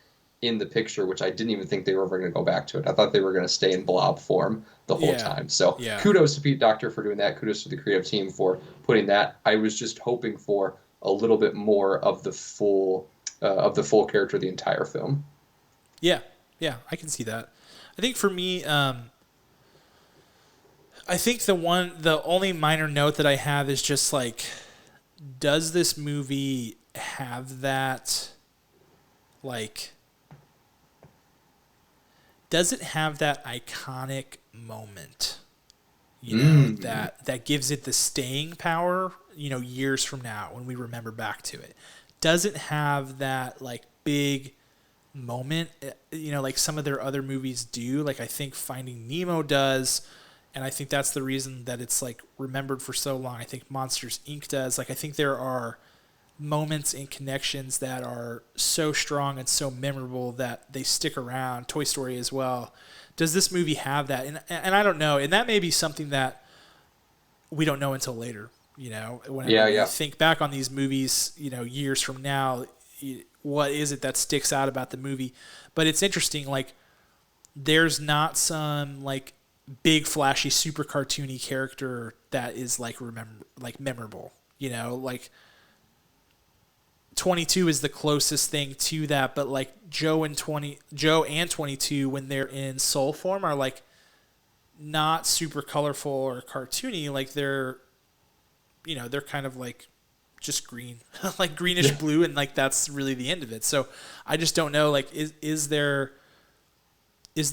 in the picture, which I didn't even think they were ever going to go back to it. I thought they were going to stay in blob form the whole time. So Yeah. kudos to Pete Docter for doing that. Kudos to the creative team for putting that. I was just hoping for a little bit more of the full character of the entire film. Yeah. Yeah. I can see that. I think for me, I think the only minor note that I have is just like, does this movie have that, like, does it have that iconic moment, that gives it the staying power, years from now when we remember back to it? Does it have that, like, big moment, like some of their other movies do? Like, I think Finding Nemo does, and I think that's the reason that it's, like, remembered for so long. I think Monsters, Inc. does. Like, I think there are moments and connections that are so strong and so memorable that they stick around. Toy Story as well. Does this movie have that? And I don't know. And that may be something that we don't know until later. Whenever you think back on these movies, years from now, what is it that sticks out about the movie? But it's interesting. Like, there's not some, like, big flashy super cartoony character that is, like, memorable. Like, 22 is the closest thing to that, but, like, Joe and 22 when they're in soul form are, like, not super colorful or cartoony. Like, they're kind of, like, just green, like greenish blue, and, like, that's really the end of it. So I just don't know, like, is there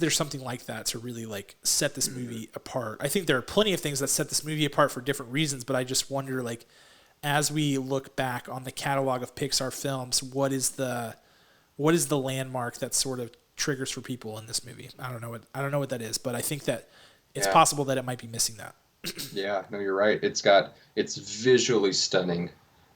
something like that to really, like, set this movie apart? I think there are plenty of things that set this movie apart for different reasons, but I just wonder, like, as we look back on the catalog of Pixar films, what is the landmark that sort of triggers for people in this movie? I don't know what that is, but I think that it's possible that it might be missing that. Yeah, no, you're right. It's visually stunning.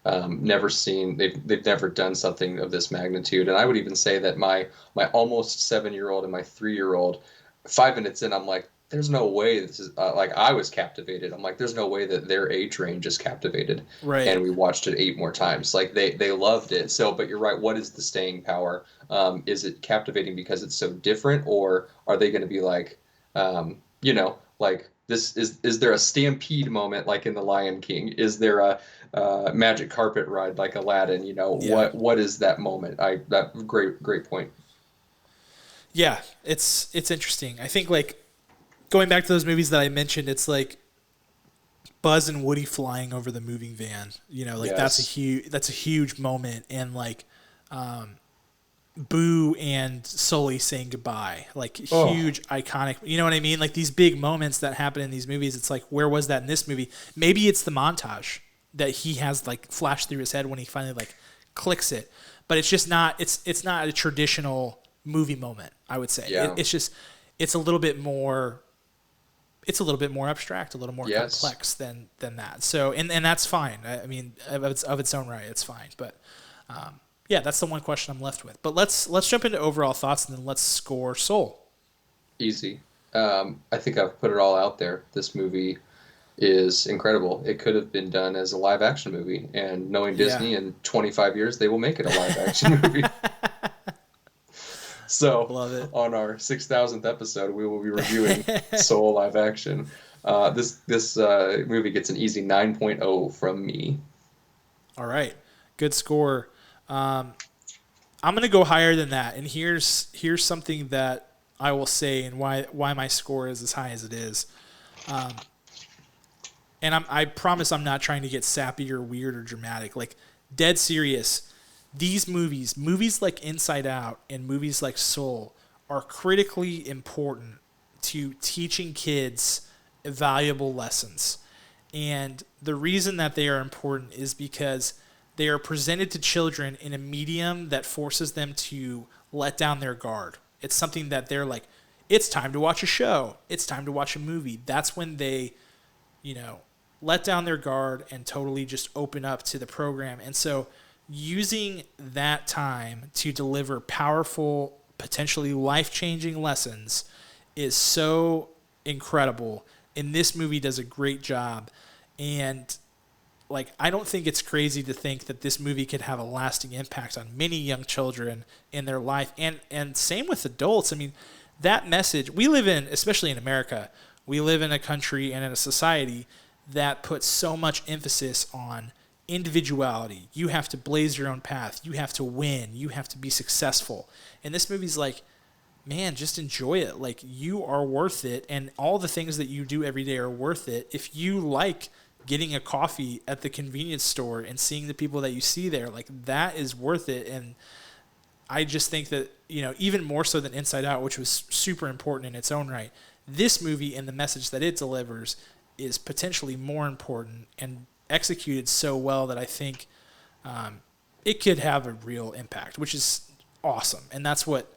Never seen. They've never done something of this magnitude. And I would even say that my almost 7-year-old and my 3-year-old, 5 minutes in, I'm like, there's no way this is like, I was captivated. I'm like, there's no way that their age range is captivated. Right. And we watched it 8 more times. Like, they loved it. So, but you're right. What is the staying power? Is it captivating because it's so different, or are they going to be like, like, this is there a stampede moment like in The Lion King? Is there a magic carpet ride like Aladdin? What is that moment? That great point. Yeah, it's interesting. I think, like, going back to those movies that I mentioned, it's like Buzz and Woody flying over the moving van. Like, that's a huge moment, and, like, Boo and Sully saying goodbye, like, huge iconic. You know what I mean? Like, these big moments that happen in these movies. It's like, where was that in this movie? Maybe it's the montage that he has, like, flashed through his head when he finally, like, clicks it. But it's just not. It's not a traditional movie moment, I would say. Yeah. It's a little bit more. It's a little bit more abstract, a little more complex than that. So, and that's fine. I mean, of its own right, it's fine. But yeah, that's the one question I'm left with. But let's jump into overall thoughts, and then let's score Soul. Easy. I think I've put it all out there. This movie is incredible. It could have been done as a live action movie, and knowing Yeah. Disney, in 25 years they will make it a live action movie. So, Love it. on our 6,000th episode, we will be reviewing Soul live action. This movie gets an easy 9.0 from me. All right. Good score. I'm going to go higher than that. And here's something that I will say and why my score is as high as it is. And I promise I'm not trying to get sappy or weird or dramatic. Like, dead serious. These movies like Inside Out and movies like Soul, are critically important to teaching kids valuable lessons. And the reason that they are important is because they are presented to children in a medium that forces them to let down their guard. It's something that they're like, it's time to watch a show. It's time to watch a movie. That's when they, let down their guard and totally just open up to the program. And so using that time to deliver powerful, potentially life-changing lessons is so incredible. And this movie does a great job. And I don't think it's crazy to think that this movie could have a lasting impact on many young children in their life. And same with adults. I mean, that message, we live in, especially in America, we live in a country and in a society that puts so much emphasis on individuality. You have to blaze your own path. You have to win. You have to be successful. And this movie's like, man, just enjoy it. Like, you are worth it. And all the things that you do every day are worth it. If you like getting a coffee at the convenience store and seeing the people that you see there, that is worth it. And I just think that, even more so than Inside Out, which was super important in its own right, this movie and the message that it delivers is potentially more important and executed so well that I think it could have a real impact, which is awesome. And that's what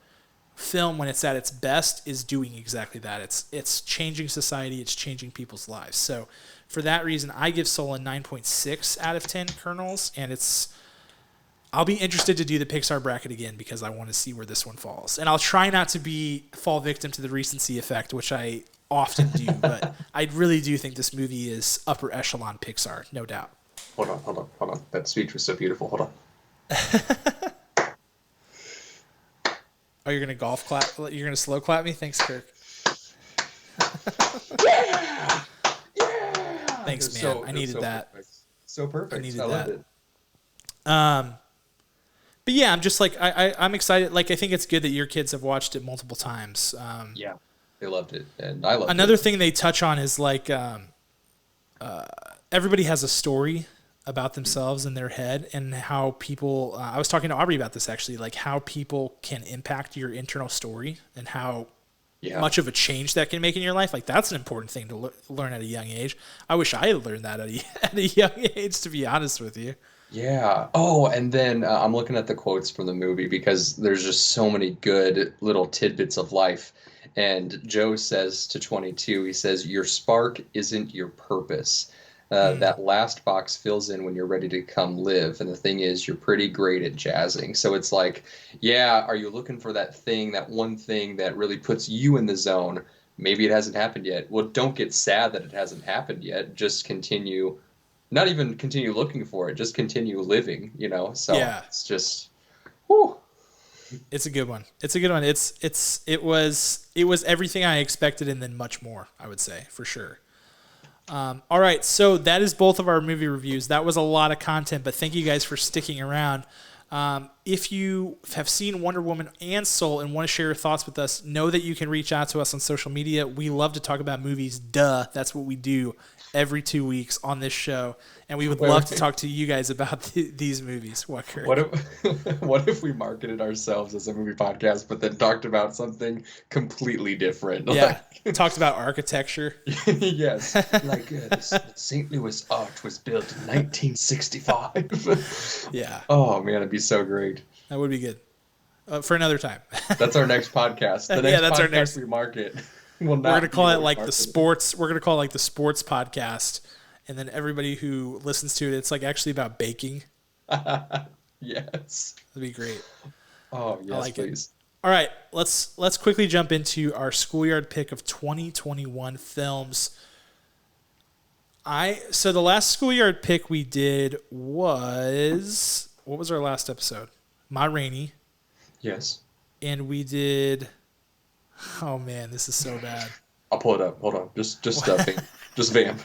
film, when it's at its best, is doing exactly that. It's changing society. It's changing people's lives. So for that reason, I give Soul a 9.6 out of 10 kernels, and I'll be interested to do the Pixar bracket again because I want to see where this one falls. And I'll try not to fall victim to the recency effect, which I often do, but I really do think this movie is upper echelon Pixar, no doubt. Hold on. That speech was so beautiful. Hold on. Oh, you're going to golf clap? You're going to slow clap me? Thanks, Kirk. Yeah! Thanks, man. I needed that. Perfect. So perfect. I needed I loved that. it. But yeah, I'm just I'm excited. I think it's good that your kids have watched it multiple times. Yeah, they loved it, and I loved it. Another thing they touch on is everybody has a story about themselves in their head, and how people. I was talking to Aubrey about this actually, how people can impact your internal story and how much of a change that can make in your life. That's an important thing to learn at a young age. I wish I had learned that at a young age, to be honest with you. Yeah. Oh, and then I'm looking at the quotes from the movie because there's just so many good little tidbits of life. And Joe says to 22, he says, "Your spark isn't your purpose. That last box fills in when you're ready to come live. And the thing is, you're pretty great at jazzing." So it's like, yeah, are you looking for that thing, that one thing that really puts you in the zone? Maybe it hasn't happened yet. Well, don't get sad that it hasn't happened yet. Just continue. Not even continue looking for it, just continue living, So yeah. It's just, whew. It's a good one. It was everything I expected and then much more, I would say, for sure. All right, so that is both of our movie reviews. That was a lot of content, but thank you guys for sticking around. If you have seen Wonder Woman and Soul and want to share your thoughts with us, know that you can reach out to us on social media. We love to talk about movies. Duh, that's what we do every 2 weeks on this show, and we would love to talk to you guys about these movies. What if we marketed ourselves as a movie podcast, but then talked about something completely different? Yeah, talked about architecture. Yes, the St. Louis Arch was built in 1965. Yeah. Oh man, it'd be so great. That would be good. For another time. That's our next podcast. That's our next. We market. We're gonna call it the sports. We're gonna call it the sports podcast, and then everybody who listens to it, it's actually about baking. Yes, that'd be great. Oh yes, please. All right, let's quickly jump into our Schoolyard Pick of 2021 films. So the last Schoolyard Pick we did was, what was our last episode? Ma Rainey. Yes. And we did, oh man, this is so bad. I'll pull it up. Hold on. Just vamp.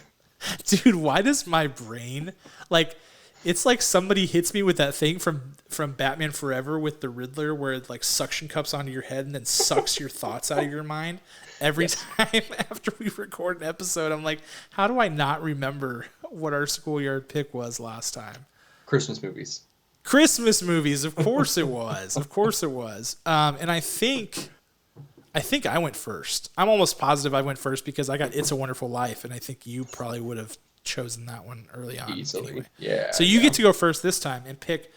Dude, why does my brain, like, it's like somebody hits me with that thing from Batman Forever with the Riddler where it like suction cups onto your head and then sucks your thoughts out of your mind. Every time after we record an episode, I'm like, how do I not remember what our Schoolyard Pick was last time? Christmas movies. Christmas movies, of course it was. Of course it was. And I think I went first. I'm almost positive I went first because I got It's a Wonderful Life, and I think you probably would have chosen that one early on. Easily. Anyway. Yeah. So you get to go first this time and pick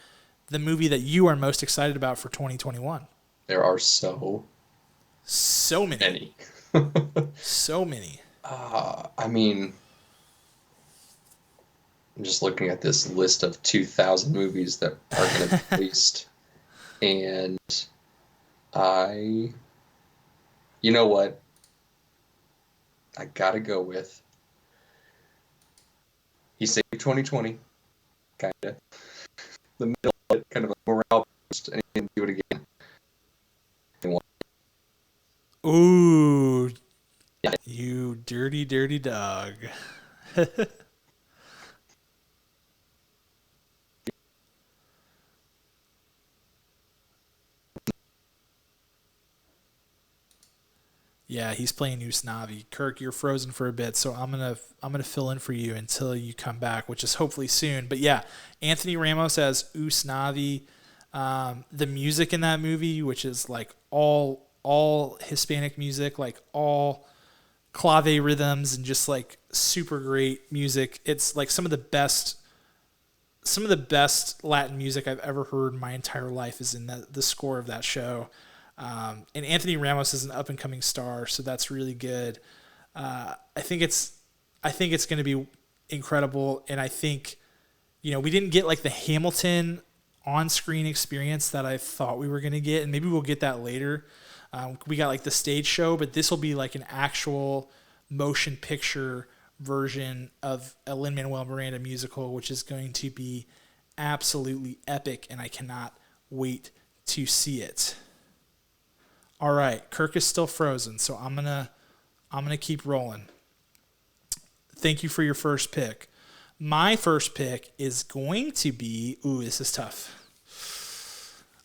the movie that you are most excited about for 2021. There are so many. So many. I mean, I'm just looking at this list of 2,000 movies that are going to be released. And you know what? I got to go with He Saved 2020, kind of. The middle, kind of a morale boost, and he can do it again. Ooh, you dirty, dirty dog. Yeah, he's playing Usnavi. Kirk, you're frozen for a bit, so I'm gonna fill in for you until you come back, which is hopefully soon. But yeah, Anthony Ramos as Usnavi. The music in that movie, which is like all Hispanic music, like all clave rhythms and just like super great music. It's like some of the best Latin music I've ever heard in my entire life is in the score of that show. And Anthony Ramos is an up and coming star, so that's really good. I think it's going to be incredible, and I think, we didn't get like the Hamilton on-screen experience that I thought we were going to get, and maybe we'll get that later. We got like the stage show, but this will be like an actual motion picture version of a Lin-Manuel Miranda musical, which is going to be absolutely epic, and I cannot wait to see it. All right, Kirk is still frozen, so I'm gonna keep rolling. Thank you for your first pick. My first pick is going to be, this is tough.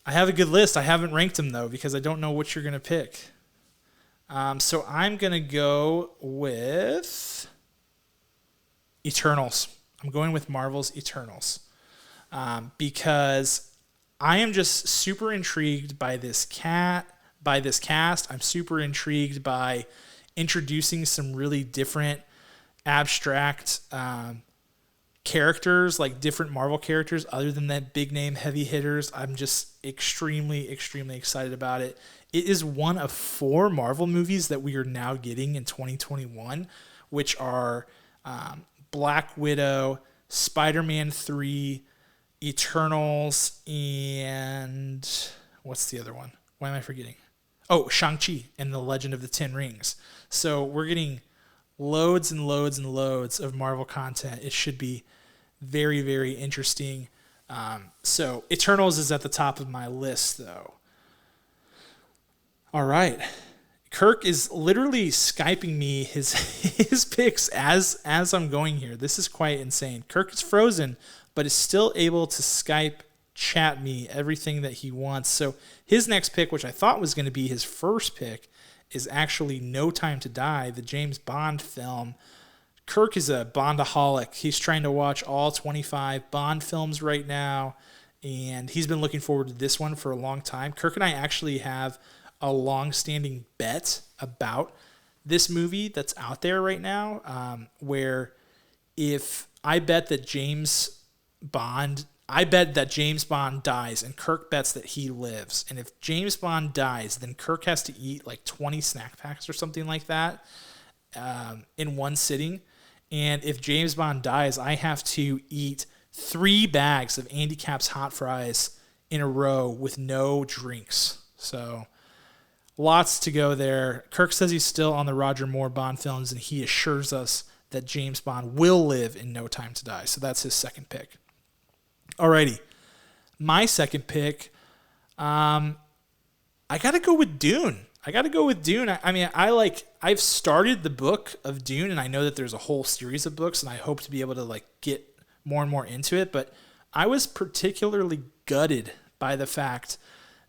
I have a good list. I haven't ranked them though because I don't know what you're gonna pick. So I'm gonna go with Eternals. I'm going with Marvel's Eternals because I am just super intrigued by this cast. I'm super intrigued by introducing some really different abstract characters, like different Marvel characters other than that big name heavy hitters. I'm just extremely, extremely excited about it. It is one of 4 Marvel movies that we are now getting in 2021, which are Black Widow, Spider-Man 3, Eternals, and what's the other one? Why am I forgetting? Oh, Shang-Chi and the Legend of the Ten Rings. So we're getting loads and loads and loads of Marvel content. It should be very, very interesting. So Eternals is at the top of my list, though. All right. Kirk is literally Skyping me his picks as I'm going here. This is quite insane. Kirk is frozen, but is still able to Skype chat me everything that he wants. So his next pick, which I thought was going to be his first pick, is actually No Time to Die, the James Bond film. Kirk is a Bondaholic. He's trying to watch all 25 Bond films right now, and he's been looking forward to this one for a long time. Kirk and I actually have a long-standing bet about this movie that's out there right now, where if I bet that James Bond dies and Kirk bets that he lives. And if James Bond dies, then Kirk has to eat like 20 snack packs or something like that in one sitting. And if James Bond dies, I have to eat 3 bags of Andy Capp's hot fries in a row with no drinks. So lots to go there. Kirk says he's still on the Roger Moore Bond films, and he assures us that James Bond will live in No Time to Die. So that's his second pick. Alrighty. My second pick, I got to go with Dune. I've started the book of Dune, and I know that there's a whole series of books, and I hope to be able to like get more and more into it. But I was particularly gutted by the fact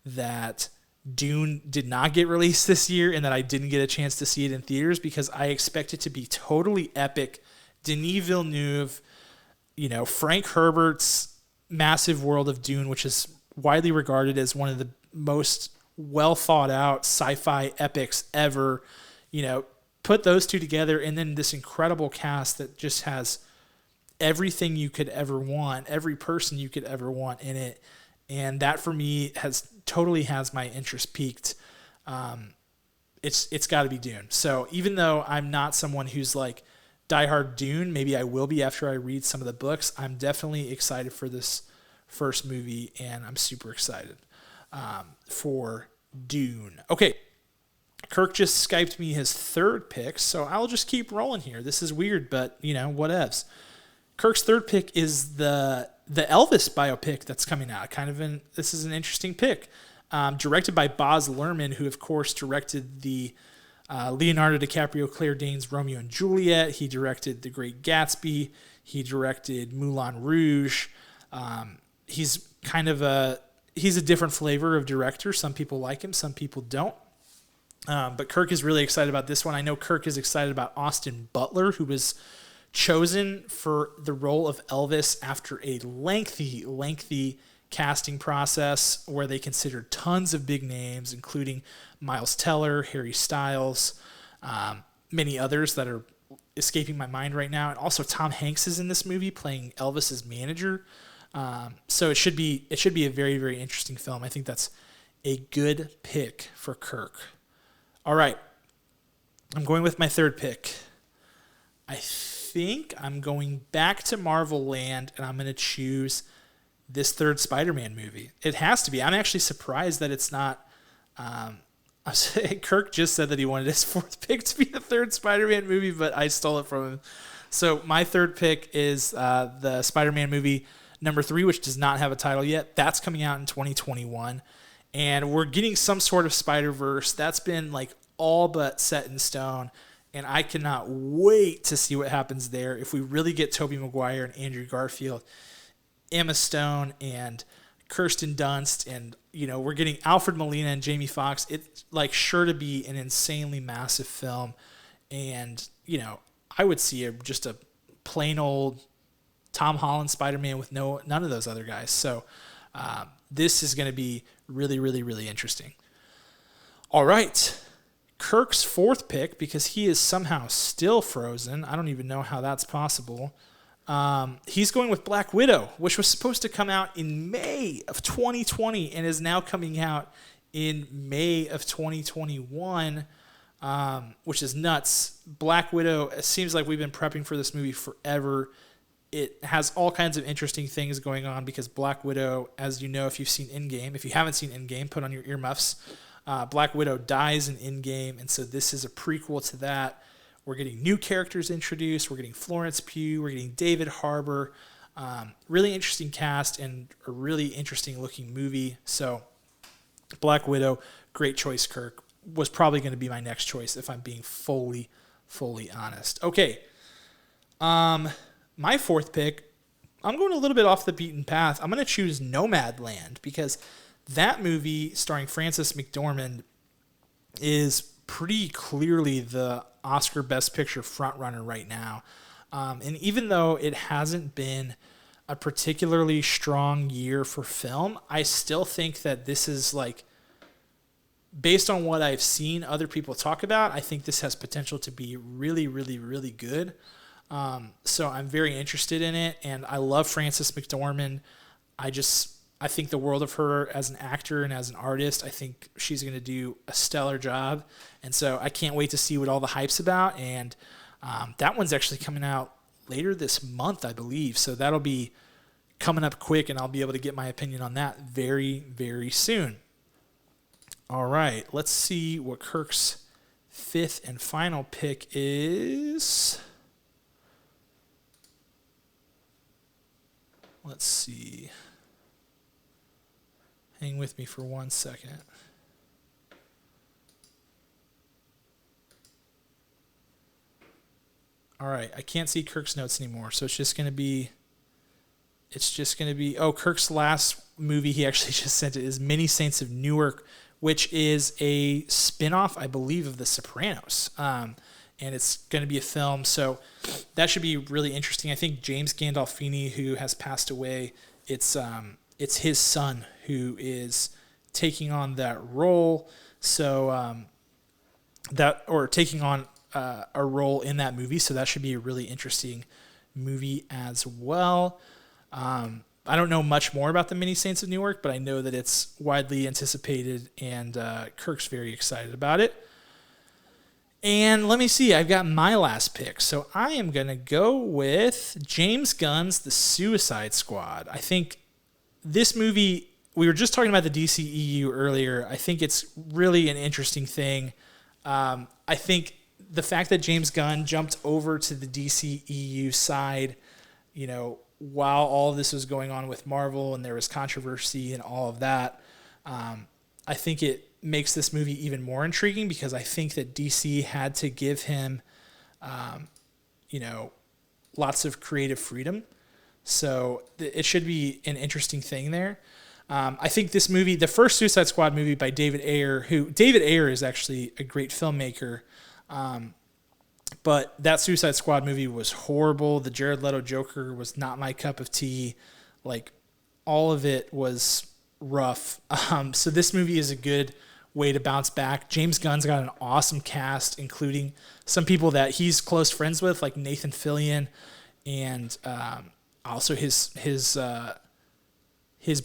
that Dune did not get released this year and that I didn't get a chance to see it in theaters, because I expect it to be totally epic. Denis Villeneuve, Frank Herbert's massive world of Dune, which is widely regarded as one of the most well thought out sci-fi epics ever. Put those two together, and then this incredible cast that just has everything you could ever want, every person you could ever want in it. And that for me has my interest peaked. It's got to be Dune. So even though I'm not someone who's like diehard Dune, maybe I will be after I read some of the books, I'm definitely excited for this first movie, and I'm super excited for Dune. Okay, Kirk just Skyped me his third pick, so I'll just keep rolling here. This is weird, but whatevs. Kirk's third pick is the Elvis biopic that's coming out. This is an interesting pick. Directed by Baz Luhrmann, who of course directed the Leonardo DiCaprio, Claire Danes' Romeo and Juliet. He directed The Great Gatsby. He directed Moulin Rouge. He's a different flavor of director. Some people like him, some people don't. But Kirk is really excited about this one. I know Kirk is excited about Austin Butler, who was chosen for the role of Elvis after a lengthy casting process where they considered tons of big names, including Miles Teller, Harry Styles, many others that are escaping my mind right now. And also Tom Hanks is in this movie playing Elvis's manager. So it should be a very, very interesting film. I think that's a good pick for Kirk. All right. I'm going with my third pick. I think I'm going back to Marvel Land, and I'm going to choose this third Spider-Man movie. It has to be. I'm actually surprised that it's not. Kirk just said that he wanted his fourth pick to be the third Spider-Man movie, but I stole it from him. So my third pick is the Spider-Man movie number 3, which does not have a title yet. That's coming out in 2021. And we're getting some sort of Spider-Verse. That's been like all but set in stone. And I cannot wait to see what happens there. If we really get Tobey Maguire and Andrew Garfield, Emma Stone and Kirsten Dunst, and we're getting Alfred Molina and Jamie Foxx, it's like sure to be an insanely massive film. And I would see just a plain old Tom Holland Spider-Man with none of those other guys. So this is going to be really, really, really interesting. All right. Kirk's fourth pick, because he is somehow still frozen. I don't even know how that's possible. He's going with Black Widow, which was supposed to come out in May of 2020 and is now coming out in May of 2021, which is nuts. Black Widow, it seems like we've been prepping for this movie forever. It has all kinds of interesting things going on because Black Widow, as you know, if you've seen Endgame, if you haven't seen Endgame, put on your earmuffs. Black Widow dies in Endgame, and so this is a prequel to that. We're getting new characters introduced. We're getting Florence Pugh. We're getting David Harbour. Really interesting cast and a really interesting looking movie. So Black Widow, great choice, Kirk. Was probably going to be my next choice if I'm being fully honest. Okay. My fourth pick, I'm going a little bit off the beaten path. I'm going to choose Nomadland because that movie starring Frances McDormand is pretty clearly the Oscar Best Picture frontrunner right now. And even though it hasn't been a particularly strong year for film, I still think that this is like, based on what I've seen other people talk about, I think this has potential to be really, really, really good. So I'm very interested in it, and I love Frances McDormand. I think the world of her as an actor and as an artist. I think she's going to do a stellar job. And so I can't wait to see what all the hype's about. And that one's actually coming out later this month, I believe. So that'll be coming up quick, and I'll be able to get my opinion on that very, very soon. All right, let's see what Kirk's fifth and final pick is. Let's see. Hang with me for 1 second. All right, I can't see Kirk's notes anymore, so it's just going to be, Kirk's last movie he actually just sent it is Many Saints of Newark, which is a spinoff, I believe, of The Sopranos. And it's going to be a film, so that should be really interesting. I think James Gandolfini, who has passed away, it's his son who is taking on that role, so taking on a role in that movie, so that should be a really interesting movie as well. I don't know much more about the Many Saints of Newark, but I know that it's widely anticipated, and Kirk's very excited about it. And let me see, I've got my last pick. So I am going to go with James Gunn's The Suicide Squad. I think this movie, we were just talking about the DCEU earlier. I think it's really an interesting thing. I think the fact that James Gunn jumped over to the DCEU side, while all of this was going on with Marvel and there was controversy and all of that, I think it makes this movie even more intriguing because I think that DC had to give him, lots of creative freedom. So it should be an interesting thing there. I think this movie, the first Suicide Squad movie by David Ayer, David Ayer is actually a great filmmaker, but that Suicide Squad movie was horrible. The Jared Leto Joker was not my cup of tea. Like, all of it was rough. So this movie is a good way to bounce back. James Gunn's got an awesome cast, including some people that he's close friends with, like Nathan Fillion, and also his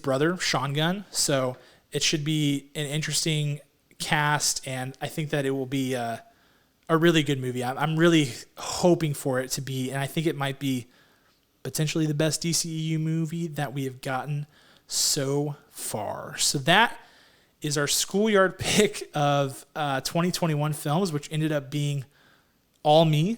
brother, Sean Gunn. So it should be an interesting cast, and I think that it will be a really good movie. I'm really hoping for it to be, and I think it might be potentially the best DCEU movie that we have gotten so far. So that is our Schoolyard pick of 2021 films, which ended up being all me.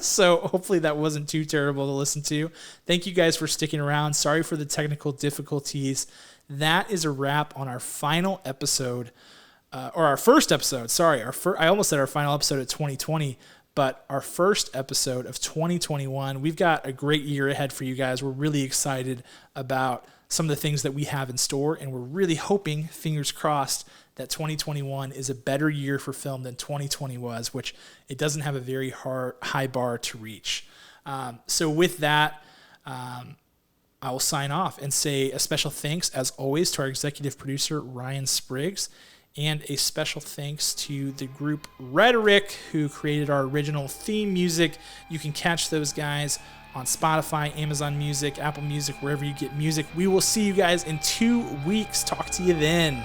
So hopefully that wasn't too terrible to listen to. Thank you guys for sticking around. Sorry for the technical difficulties. That is a wrap on our final episode, or our first episode. Sorry, I almost said our final episode of 2020, but our first episode of 2021. We've got a great year ahead for you guys. We're really excited about some of the things that we have in store, and we're really hoping, fingers crossed, that 2021 is a better year for film than 2020 was, which it doesn't have a very high bar to reach. So with that, I will sign off and say a special thanks, as always, to our executive producer, Ryan Spriggs, and a special thanks to the group Rhetoric, who created our original theme music. You can catch those guys on Spotify, Amazon Music, Apple Music, wherever you get music. We will see you guys in 2 weeks. Talk to you then.